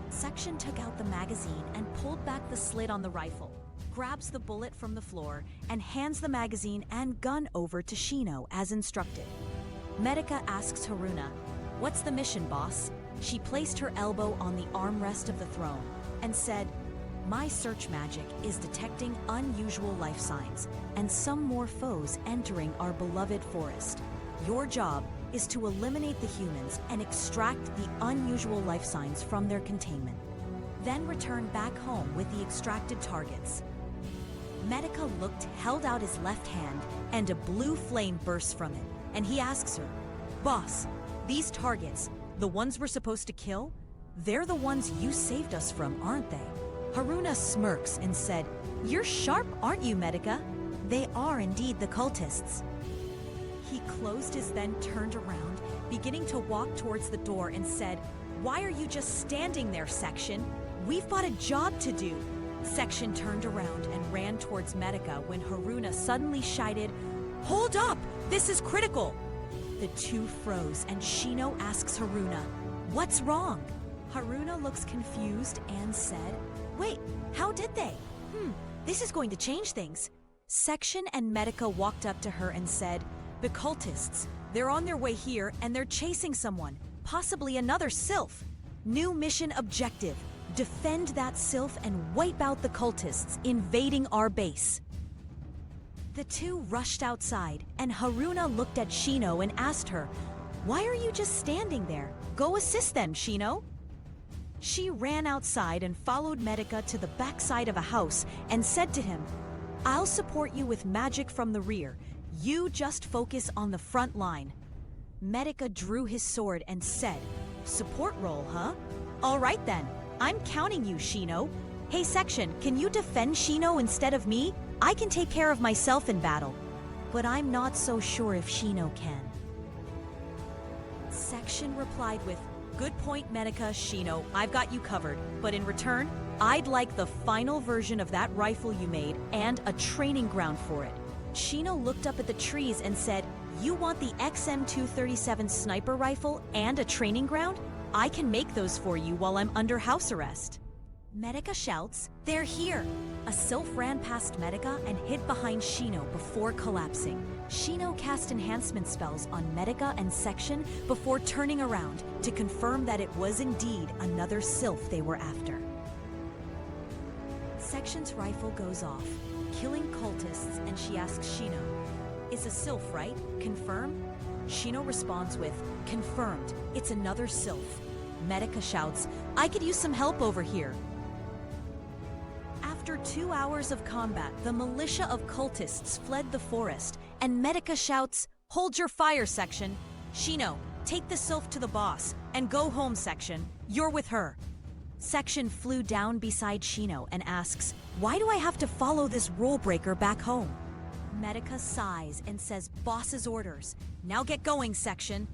Section took out the magazine and pulled back the slit on the rifle, grabs the bullet from the floor, and hands the magazine and gun over to Shino as instructed. Medica asks Haruna, "What's the mission, boss?" She placed her elbow on the armrest of the throne and said, "My search magic is detecting unusual life signs and some more foes entering our beloved forest. Your job is to eliminate the humans and extract the unusual life signs from their containment. Then return back home with the extracted targets." Medica looked, held out his left hand, and a blue flame bursts from it, and he asks her, "Boss, these targets, the ones we're supposed to kill, they're the ones you saved us from, aren't they?" Haruna smirks and said, "You're sharp, aren't you, Medica? They are indeed the cultists." He closed his then turned around, beginning to walk towards the door and said, "Why are you just standing there, Section? We've got a job to do." Section turned around and ran towards Medica when Haruna suddenly shouted, "Hold up! This is critical!" The two froze and Shino asks Haruna, "What's wrong?" Haruna looks confused and said, "Wait, how did they? This is going to change things." Section and Medica walked up to her and said, "The cultists, they're on their way here and they're chasing someone, possibly another sylph. New mission objective, defend that sylph and wipe out the cultists invading our base." The two rushed outside, and Haruna looked at Shino and asked her, "Why are you just standing there? Go assist them, Shino." She ran outside and followed Medica to the backside of a house and said to him, "I'll support you with magic from the rear. You just focus on the front line." Medica drew his sword and said, "Support role, huh? All right then, I'm counting you, Shino. Hey Section, can you defend Shino instead of me? I can take care of myself in battle." But I'm not so sure if Shino can. Section replied with, "Good point, Medica, Shino, I've got you covered. But in return, I'd like the final version of that rifle you made and a training ground for it." Shino looked up at the trees and said, "You want the XM237 sniper rifle and a training ground? I can make those for you while I'm under house arrest." Medica shouts, "They're here!" A sylph ran past Medica and hid behind Shino before collapsing. Shino cast enhancement spells on Medica and Section before turning around to confirm that it was indeed another sylph they were after. Section's rifle goes off, killing cultists, and she asks Shino, "It's a sylph, right? Confirm?" Shino responds with, "Confirmed. It's another sylph." Medica shouts, "I could use some help over here." After 2 hours of combat, the militia of cultists fled the forest, and Medica shouts, "Hold your fire, Section. Shino, take the sylph to the boss, and go home, Section. You're with her." Section flew down beside Shino and asks, "Why do I have to follow this rule breaker back home?" Medica sighs and says, "Boss's orders. Now get going, Section."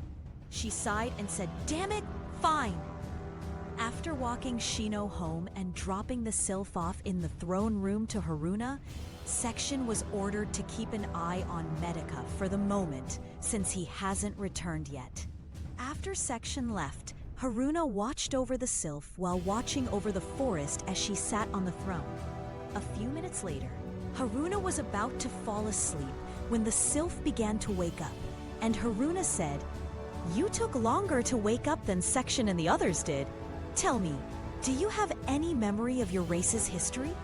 She sighed and said, "Damn it, fine." After walking Shino home and dropping the sylph off in the throne room to Haruna, Section was ordered to keep an eye on Medica for the moment, since he hasn't returned yet. After Section left, Haruna watched over the sylph while watching over the forest as she sat on the throne. A few minutes later, Haruna was about to fall asleep when the sylph began to wake up, and Haruna said, "You took longer to wake up than Section and the others did. Tell me, do you have any memory of your race's history?"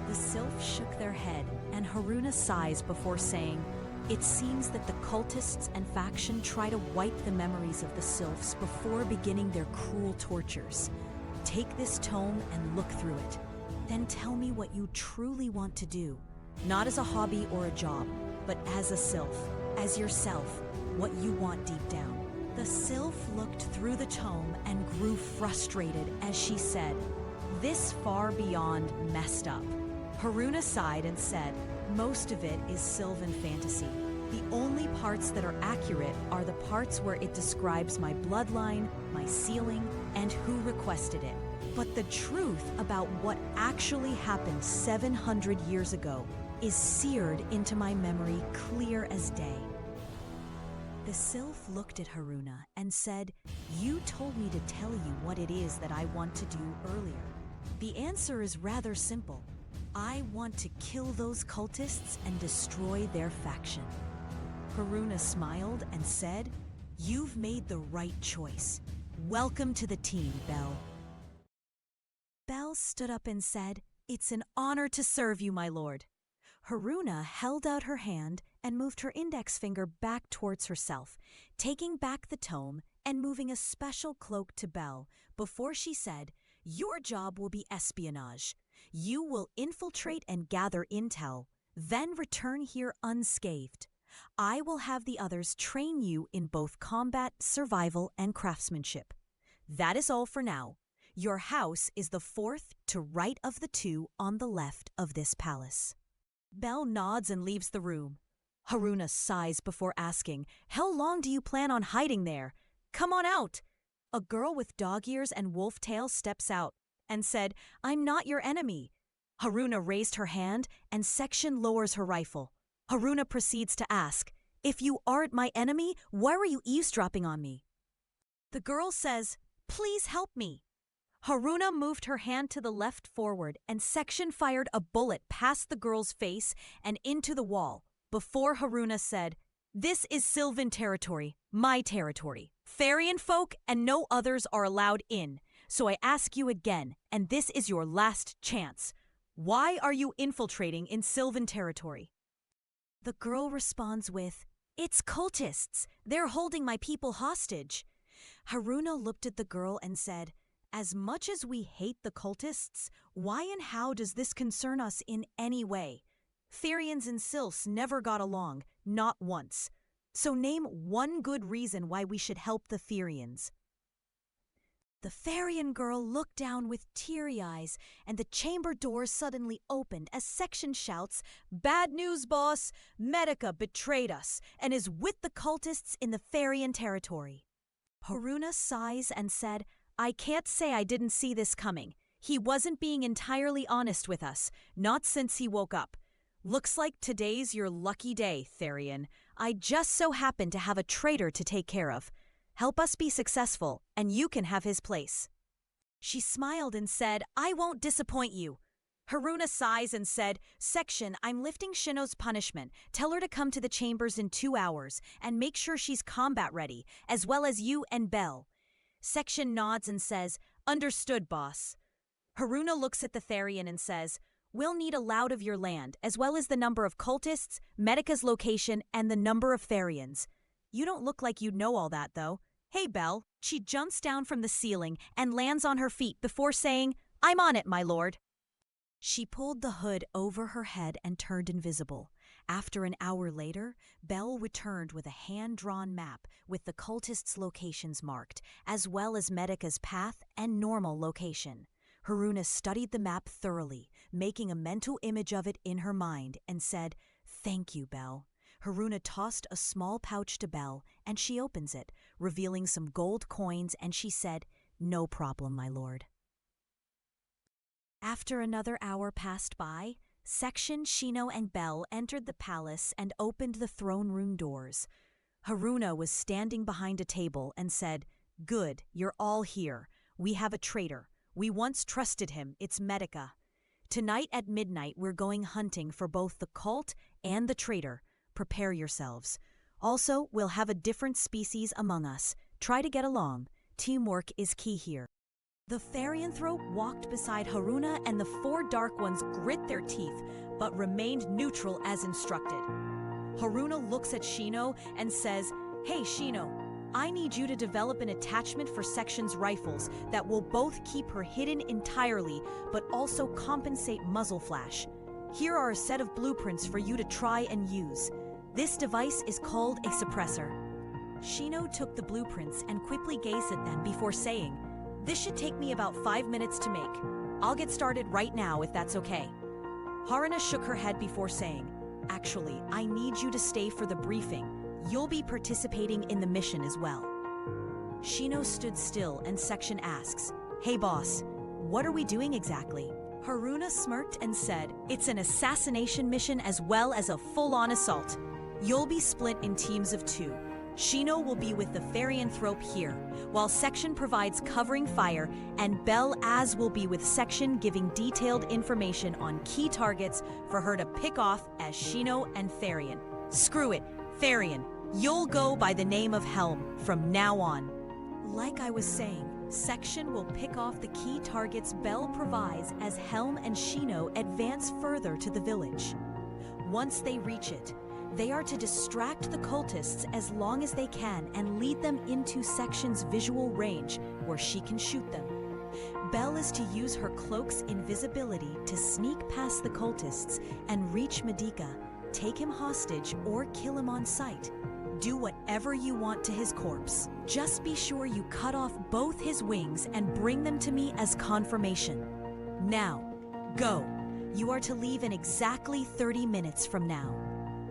The sylphs shook their head, and Haruna sighs before saying, "It seems that the cultists and faction try to wipe the memories of the sylphs before beginning their cruel tortures. Take this tome and look through it. Then tell me what you truly want to do, not as a hobby or a job, but as a sylph, as yourself, what you want deep down." The sylph looked through the tome and grew frustrated as she said, "This far beyond messed up." Haruna sighed and said, "Most of it is sylvan fantasy. The only parts that are accurate are the parts where it describes my bloodline, my ceiling, and who requested it. But the truth about what actually happened 700 years ago is seared into my memory clear as day." The sylph looked at Haruna and said, "You told me to tell you what it is that I want to do earlier. The answer is rather simple. I want to kill those cultists and destroy their faction." Haruna smiled and said, "You've made the right choice. Welcome to the team, Belle." Belle stood up and said, "It's an honor to serve you, my lord." Haruna held out her hand and moved her index finger back towards herself, taking back the tome and moving a special cloak to Belle before she said, "Your job will be espionage. You will infiltrate and gather intel, then return here unscathed. I will have the others train you in both combat, survival, and craftsmanship. That is all for now. Your house is the fourth to right of the two on the left of this palace." Belle nods and leaves the room. Haruna sighs before asking, "How long do you plan on hiding there? Come on out." A girl with dog ears and wolf tail steps out and said, "I'm not your enemy." Haruna raised her hand and Section lowers her rifle. Haruna proceeds to ask, "If you aren't my enemy, why were you eavesdropping on me?" The girl says, "Please help me." Haruna moved her hand to the left forward and Section fired a bullet past the girl's face and into the wall before Haruna said, "This is Sylvan territory, my territory. Therian folk and no others are allowed in. So I ask you again, and this is your last chance. Why are you infiltrating in Sylvan territory?" The girl responds with, "It's cultists. They're holding my people hostage." Haruna looked at the girl and said, "As much as we hate the cultists, why and how does this concern us in any way? Therians and sylphs never got along, not once. So name one good reason why we should help the Therians." The Therian girl looked down with teary eyes, and the chamber door suddenly opened as Section shouts, "Bad news, boss! Medica betrayed us and is with the cultists in the Therian territory." Haruna sighs and said, "I can't say I didn't see this coming. He wasn't being entirely honest with us, not since he woke up. Looks like today's your lucky day, Therian. I just so happen to have a traitor to take care of. Help us be successful, and you can have his place." She smiled and said, "I won't disappoint you." Haruna sighs and said, "Section, I'm lifting Shino's punishment. Tell her to come to the chambers in 2 hours, and make sure she's combat ready, as well as you and Belle." Section nods and says, "Understood, boss." Haruna looks at the Therian and says, "We'll need a loud of your land, as well as the number of cultists, Medica's location, and the number of Therians. You don't look like you'd know all that, though. Hey, Belle." She jumps down from the ceiling and lands on her feet before saying, "I'm on it, my lord." She pulled the hood over her head and turned invisible. After an hour later, Belle returned with a hand-drawn map with the cultists' locations marked, as well as Medica's path and normal location. Haruna studied the map thoroughly, making a mental image of it in her mind, and said, "Thank you, Belle." Haruna tossed a small pouch to Belle, and she opens it, revealing some gold coins, and she said, "No problem, my lord." After another hour passed by, Section, Shino, and Belle entered the palace and opened the throne room doors. Haruna was standing behind a table and said, Good, you're all here. We have a traitor. We once trusted him, it's Medica. Tonight at midnight we're going hunting for both the cult and the traitor. Prepare yourselves. Also, we'll have a different species among us. Try to get along. Teamwork is key here. The Therianthrope walked beside Haruna and the four Dark Ones grit their teeth, but remained neutral as instructed. Haruna looks at Shino and says, "Hey Shino, I need you to develop an attachment for Section's rifles that will both keep her hidden entirely, but also compensate muzzle flash. Here are a set of blueprints for you to try and use. This device is called a suppressor." Shino took the blueprints and quickly gazed at them before saying, "This should take me about 5 minutes to make. I'll get started right now if that's okay." Haruna shook her head before saying, "Actually, I need you to stay for the briefing. You'll be participating in the mission as well." Shino stood still and Section asks, "Hey boss, what are we doing exactly?" Haruna smirked and said, "It's an assassination mission as well as a full-on assault. You'll be split in teams of 2. Shino will be with the Therianthrope here, while Section provides covering fire, and Bel Az will be with Section giving detailed information on key targets for her to pick off as Shino and Therian. Screw it, Therian, you'll go by the name of Helm from now on." Like I was saying, Section will pick off the key targets Bel provides as Helm and Shino advance further to the village. Once they reach it, they are to distract the cultists as long as they can and lead them into Section's visual range where she can shoot them. Bel is to use her cloak's invisibility to sneak past the cultists and reach Medica, take him hostage or kill him on sight. Do whatever you want to his corpse. Just be sure you cut off both his wings and bring them to me as confirmation. Now, go. You are to leave in exactly 30 minutes from now.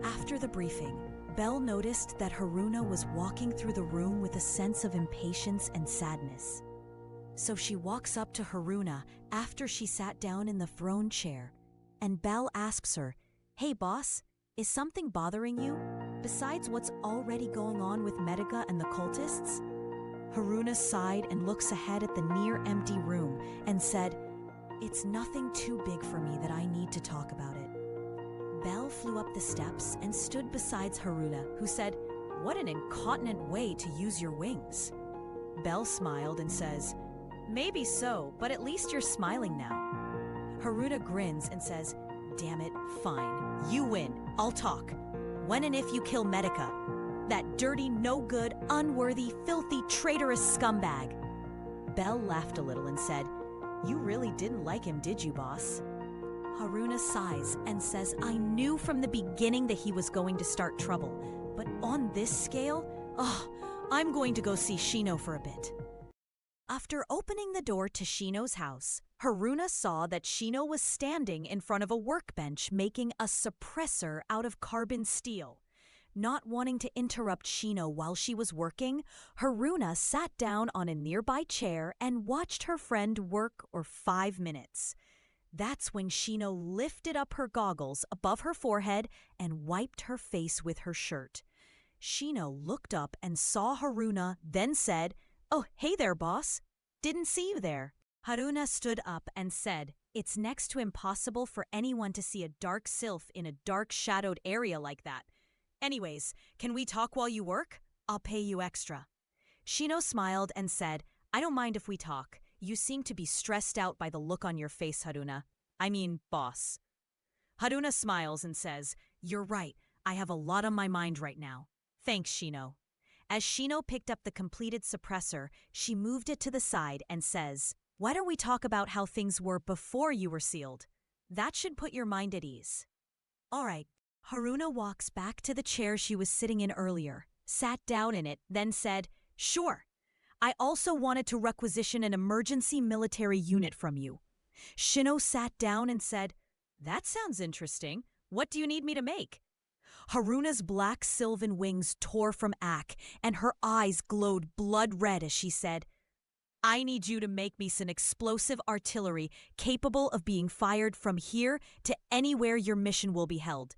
After the briefing, Bel noticed that Haruna was walking through the room with a sense of impatience and sadness. So she walks up to Haruna after she sat down in the throne chair, and Bel asks her, "Hey boss, is something bothering you, besides what's already going on with Medica and the cultists?" Haruna sighed and looks ahead at the near-empty room and said, "It's nothing too big for me that I need to talk about it." Bel flew up the steps and stood beside Haruna, who said, "What an incontinent way to use your wings." Bel smiled and says, "Maybe so, but at least you're smiling now." Haruna grins and says, "Damn it, fine. You win. I'll talk. When and if you kill Medica, that dirty, no-good, unworthy, filthy, traitorous scumbag." Bel laughed a little and said, "You really didn't like him, did you, boss?" Haruna sighs and says, "I knew from the beginning that he was going to start trouble, but on this scale, I'm going to go see Shino for a bit." After opening the door to Shino's house, Haruna saw that Shino was standing in front of a workbench making a suppressor out of carbon steel. Not wanting to interrupt Shino while she was working, Haruna sat down on a nearby chair and watched her friend work for 5 minutes. That's when Shino lifted up her goggles above her forehead and wiped her face with her shirt. Shino looked up and saw Haruna, then said, "Oh, hey there, boss. Didn't see you there." Haruna stood up and said, "It's next to impossible for anyone to see a dark sylph in a dark shadowed area like that. Anyways, can we talk while you work? I'll pay you extra." Shino smiled and said, "I don't mind if we talk. You seem to be stressed out by the look on your face, Haruna. I mean, boss." Haruna smiles and says, "You're right. I have a lot on my mind right now. Thanks, Shino." As Shino picked up the completed suppressor, she moved it to the side and says, "Why don't we talk about how things were before you were sealed? That should put your mind at ease." All right. Haruna walks back to the chair she was sitting in earlier, sat down in it, then said, "Sure. I also wanted to requisition an emergency military unit from you." Shino sat down and said, "That sounds interesting. What do you need me to make?" Haruna's black sylvan wings tore from Ak, and her eyes glowed blood red as she said, "I need you to make me some explosive artillery capable of being fired from here to anywhere your mission will be held.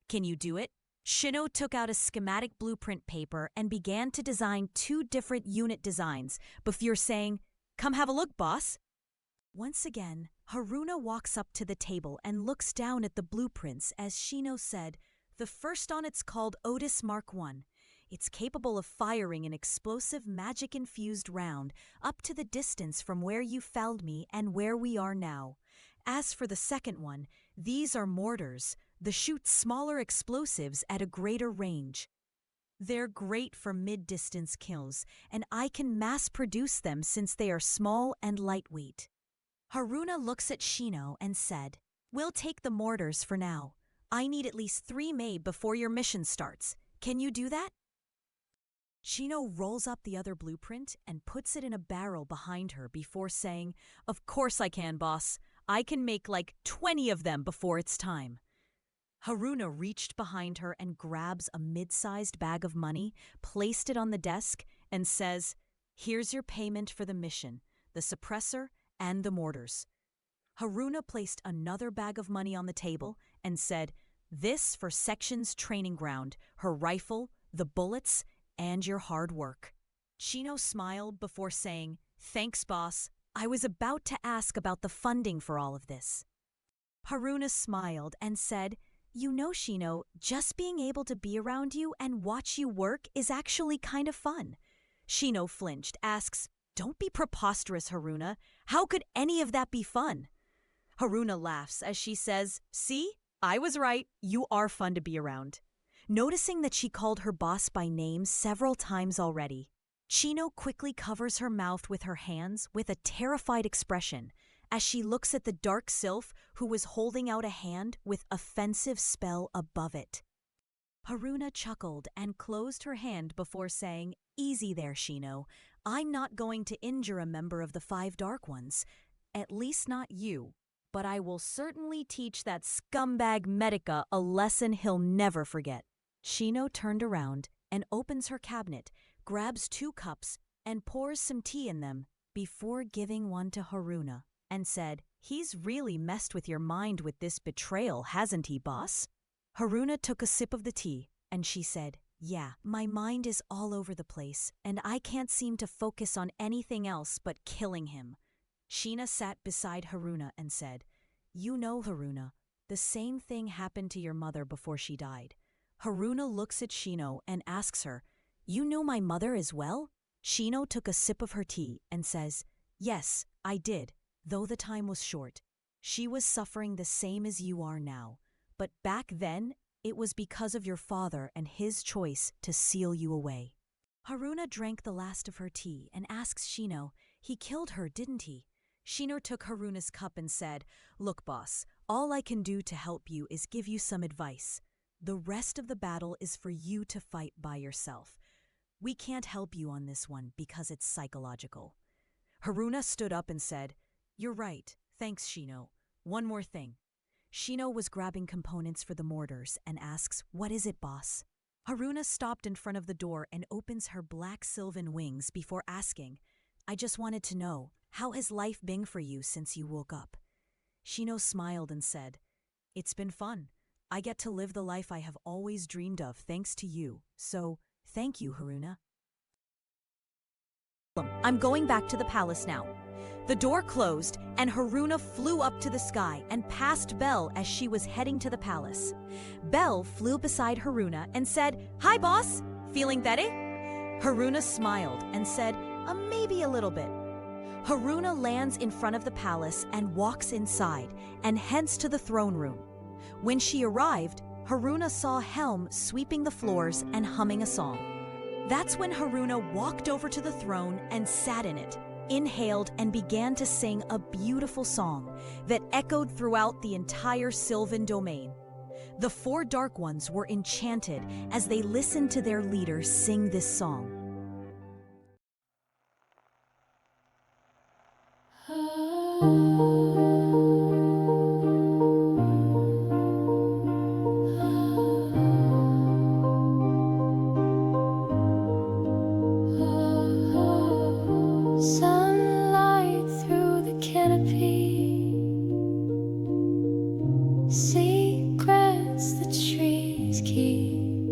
Can you do it?" Shino took out a schematic blueprint paper and began to design 2 different unit designs before saying, "Come have a look, boss." Once again, Haruna walks up to the table and looks down at the blueprints as Shino said, "The first on it's called Otis Mark I. It's capable of firing an explosive magic-infused round up to the distance from where you felled me and where we are now. As for the second one, these are mortars. They shoot smaller explosives at a greater range. They're great for mid-distance kills, and I can mass-produce them since they are small and lightweight." Haruna looks at Shino and said, "We'll take the mortars for now. I need at least 3 made before your mission starts. Can you do that?" Shino rolls up the other blueprint and puts it in a barrel behind her before saying, "Of course I can, boss. I can make like 20 of them before it's time." Haruna reached behind her and grabs a mid-sized bag of money, placed it on the desk, and says, "Here's your payment for the mission, the suppressor, and the mortars." Haruna placed another bag of money on the table and said, "This for Section's training ground, her rifle, the bullets, and your hard work." Shino smiled before saying, "Thanks, boss. I was about to ask about the funding for all of this." Haruna smiled and said, "You know, Shino, just being able to be around you and watch you work is actually kind of fun." Shino flinched, asks, "Don't be preposterous, Haruna. How could any of that be fun?" Haruna laughs as she says, "See? I was right. You are fun to be around." Noticing that she called her boss by name several times already, Shino quickly covers her mouth with her hands with a terrified expression as she looks at the Dark Sylph who was holding out a hand with offensive spell above it. Haruna chuckled and closed her hand before saying, "Easy there, Shino. I'm not going to injure a member of the 5 Dark Ones. At least not you. But I will certainly teach that scumbag Medica a lesson he'll never forget." Shino turned around and opens her cabinet, grabs 2 cups, and pours some tea in them before giving one to Haruna and said, "He's really messed with your mind with this betrayal, hasn't he, boss?" Haruna took a sip of the tea and she said, "Yeah, my mind is all over the place and I can't seem to focus on anything else but killing him." Sheena sat beside Haruna and said, "You know, Haruna, the same thing happened to your mother before she died." Haruna looks at Shino and asks her, "You knew my mother as well?" Shino took a sip of her tea and says, "Yes, I did, though the time was short. She was suffering the same as you are now, but back then it was because of your father and his choice to seal you away." Haruna drank the last of her tea and asks Shino, "He killed her, didn't he?" Shino took Haruna's cup and said, "Look, boss, all I can do to help you is give you some advice. The rest of the battle is for you to fight by yourself. We can't help you on this one because it's psychological." Haruna stood up and said, "You're right. Thanks, Shino. One more thing." Shino was grabbing components for the mortars and asks, "What is it, boss?" Haruna stopped in front of the door and opens her black sylvan wings before asking, "I just wanted to know, how has life been for you since you woke up?" Shino smiled and said, "It's been fun. I get to live the life I have always dreamed of thanks to you, so thank you, Haruna." "I'm going back to the palace now." The door closed and Haruna flew up to the sky and passed Belle as she was heading to the palace. Belle flew beside Haruna and said, "Hi, boss. Feeling better?" Haruna smiled and said, Maybe a little bit." Haruna lands in front of the palace and walks inside and heads to the throne room. When she arrived, Haruna saw Helm sweeping the floors and humming a song. That's when Haruna walked over to the throne and sat in it, inhaled and began to sing a beautiful song that echoed throughout the entire Sylvan domain. The 4 Dark Ones were enchanted as they listened to their leader sing this song. Sunlight through the canopy, secrets the trees keep.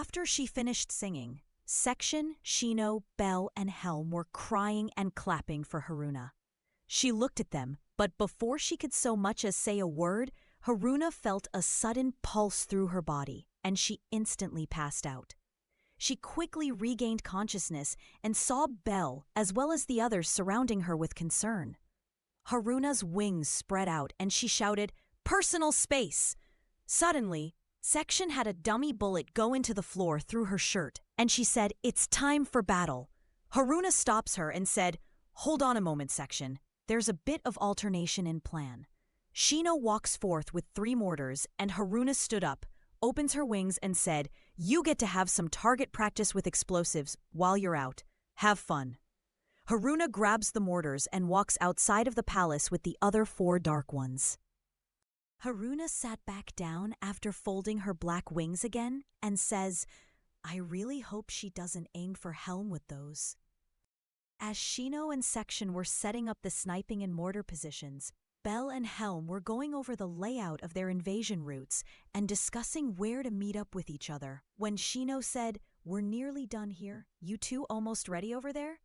After she finished singing, Section, Shino, Belle, and Helm were crying and clapping for Haruna. She looked at them, but before she could so much as say a word, Haruna felt a sudden pulse through her body, and she instantly passed out. She quickly regained consciousness and saw Belle as well as the others surrounding her with concern. Haruna's wings spread out and she shouted, "Personal space!" Suddenly, Section had a dummy bullet go into the floor through her shirt, and she said, "It's time for battle." Haruna stops her and said, "Hold on a moment, Section. There's a bit of alternation in plan." Shino walks forth with 3 mortars, and Haruna stood up, opens her wings, and said, "You get to have some target practice with explosives while you're out. Have fun." Haruna grabs the mortars and walks outside of the palace with the other 4 dark ones. Haruna sat back down after folding her black wings again and says, "I really hope she doesn't aim for Helm with those." As Shino and Section were setting up the sniping and mortar positions, Belle and Helm were going over the layout of their invasion routes and discussing where to meet up with each other when Shino said, "We're nearly done here. You two almost ready over there?"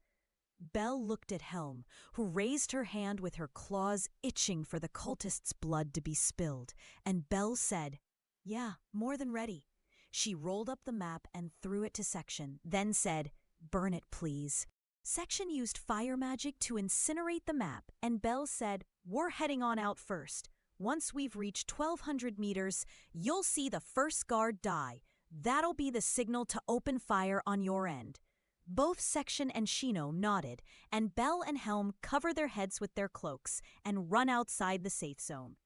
Belle looked at Helm, who raised her hand with her claws itching for the cultist's blood to be spilled, and Belle said, "Yeah, more than ready." She rolled up the map and threw it to Section, then said, "Burn it, please." Section used fire magic to incinerate the map, and Belle said, "We're heading on out first. Once we've reached 1,200 meters, you'll see the first guard die. That'll be the signal to open fire on your end." Both Section and Shino nodded, and Belle and Helm cover their heads with their cloaks and run outside the safe zone.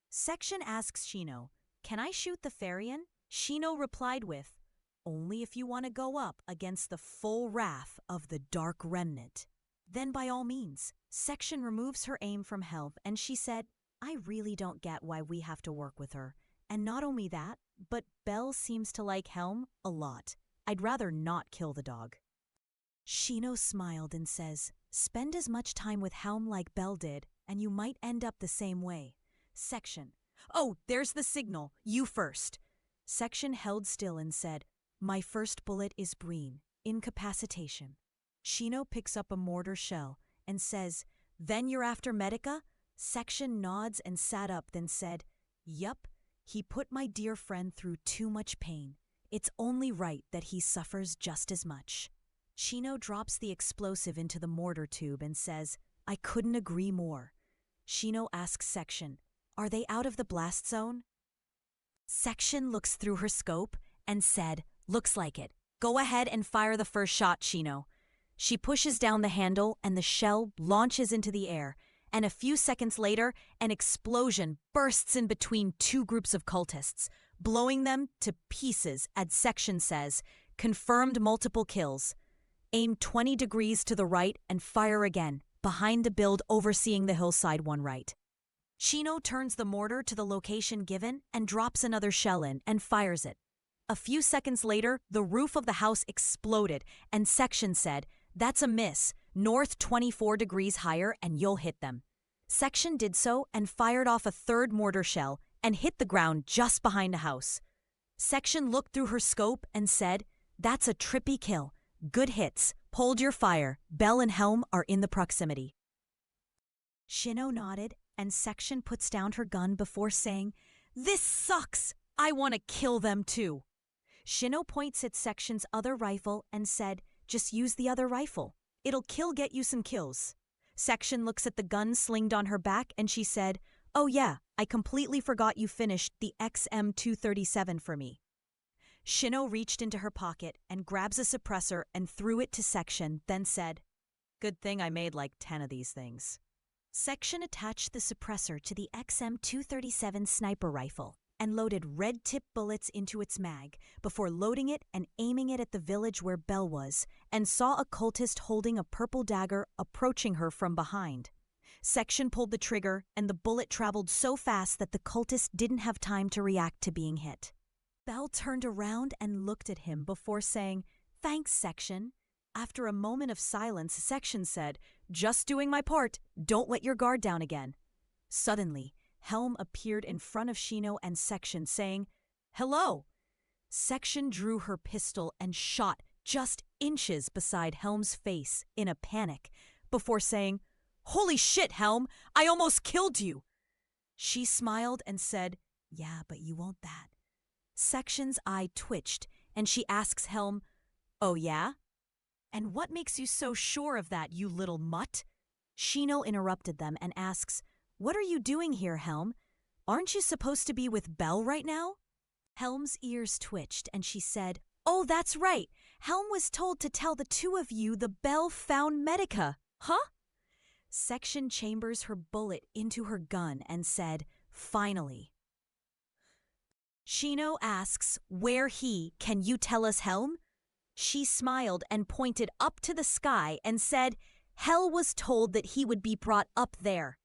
Section asks Shino, "Can I shoot the Farian?" Shino replied with, "Only if you want to go up against the full wrath of the Dark Remnant." Then by all means. Section removes her aim from Helm, and she said, "I really don't get why we have to work with her. And not only that, but Belle seems to like Helm a lot. I'd rather not kill the dog." Shino smiled and says, "Spend as much time with Helm like Belle did, and you might end up the same way." Section, "Oh, there's the signal. You first." Section held still and said, "My first bullet is Breen, incapacitation." Shino picks up a mortar shell and says, "Then you're after Medica?" Section nods and sat up, then said, "Yup, he put my dear friend through too much pain. It's only right that he suffers just as much." Shino drops the explosive into the mortar tube and says, "I couldn't agree more." Shino asks Section, "Are they out of the blast zone?" Section looks through her scope and said, "Looks like it. Go ahead and fire the first shot, Shino." She pushes down the handle and the shell launches into the air, and a few seconds later, an explosion bursts in between 2 groups of cultists, blowing them to pieces as Section says, "Confirmed multiple kills. Aim 20 degrees to the right and fire again, behind the build overseeing the hillside one right." Shino turns the mortar to the location given and drops another shell in and fires it. A few seconds later, the roof of the house exploded, and Section said, "That's a miss. North 24 degrees higher and you'll hit them." Section did so and fired off a 3rd mortar shell and hit the ground just behind the house. Section looked through her scope and said, "That's a trippy kill. Good hits. Hold your fire. Belle and Helm are in the proximity." Shino nodded, and Section puts down her gun before saying, "This sucks. I want to kill them too." Shino points at Section's other rifle and said, "Just use the other rifle. It'll get you some kills." Section looks at the gun slinged on her back and she said, "Oh yeah, I completely forgot you finished the XM237 for me." Shino reached into her pocket and grabs a suppressor and threw it to Section, then said, "Good thing I made like 10 of these things." Section attached the suppressor to the XM237 sniper rifle and loaded red-tip bullets into its mag before loading it and aiming it at the village where Belle was, and saw a cultist holding a purple dagger approaching her from behind. Section pulled the trigger, and the bullet traveled so fast that the cultist didn't have time to react to being hit. Belle turned around and looked at him before saying, "Thanks, Section." After a moment of silence, Section said, "Just doing my part. Don't let your guard down again." Suddenly, Helm appeared in front of Shino and Section saying, "Hello." Section drew her pistol and shot just inches beside Helm's face in a panic, before saying, "Holy shit, Helm! I almost killed you!" She smiled and said, "Yeah, but you won't that." Section's eye twitched, and she asks Helm, "Oh yeah? And what makes you so sure of that, you little mutt?" Shino interrupted them and asks, "What are you doing here, Helm? Aren't you supposed to be with Belle right now?" Helm's ears twitched, and she said, "Oh, that's right. Helm was told to tell the two of you the Belle found Medica. Huh?" Section chambers her bullet into her gun and said, "Finally." Shino asks, "Can you tell us, Helm?" She smiled and pointed up to the sky and said, "Hell was told that he would be brought up there,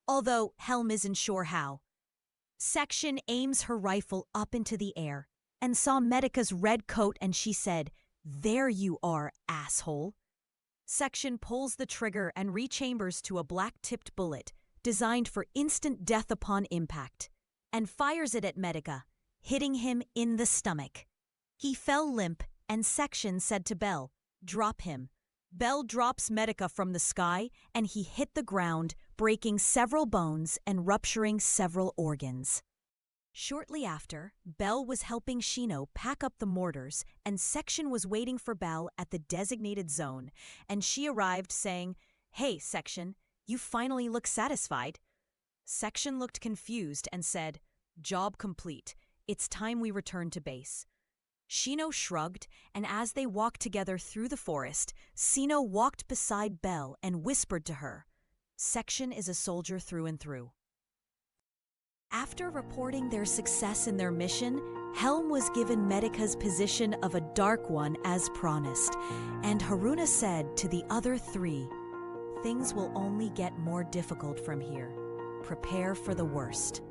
although Helm isn't sure how." Section aims her rifle up into the air and saw Medica's red coat, and she said, "There you are, asshole." Section pulls the trigger and rechambers to a black-tipped bullet designed for instant death upon impact, and fires it at Medica, hitting him in the stomach. He fell limp, and Section said to Belle, "Drop him." Belle drops Medica from the sky, and he hit the ground, breaking several bones and rupturing several organs. Shortly after, Belle was helping Shino pack up the mortars, and Section was waiting for Belle at the designated zone, and she arrived saying, "Hey, Section, you finally look satisfied." Section looked confused and said, "Job complete. It's time we return to base." Shino shrugged, and as they walked together through the forest, Shino walked beside Belle and whispered to her, "Section is a soldier through and through." After reporting their success in their mission, Helm was given Medica's position of a Dark One as promised, and Haruna said to the other three, "Things will only get more difficult from here. Prepare for the worst."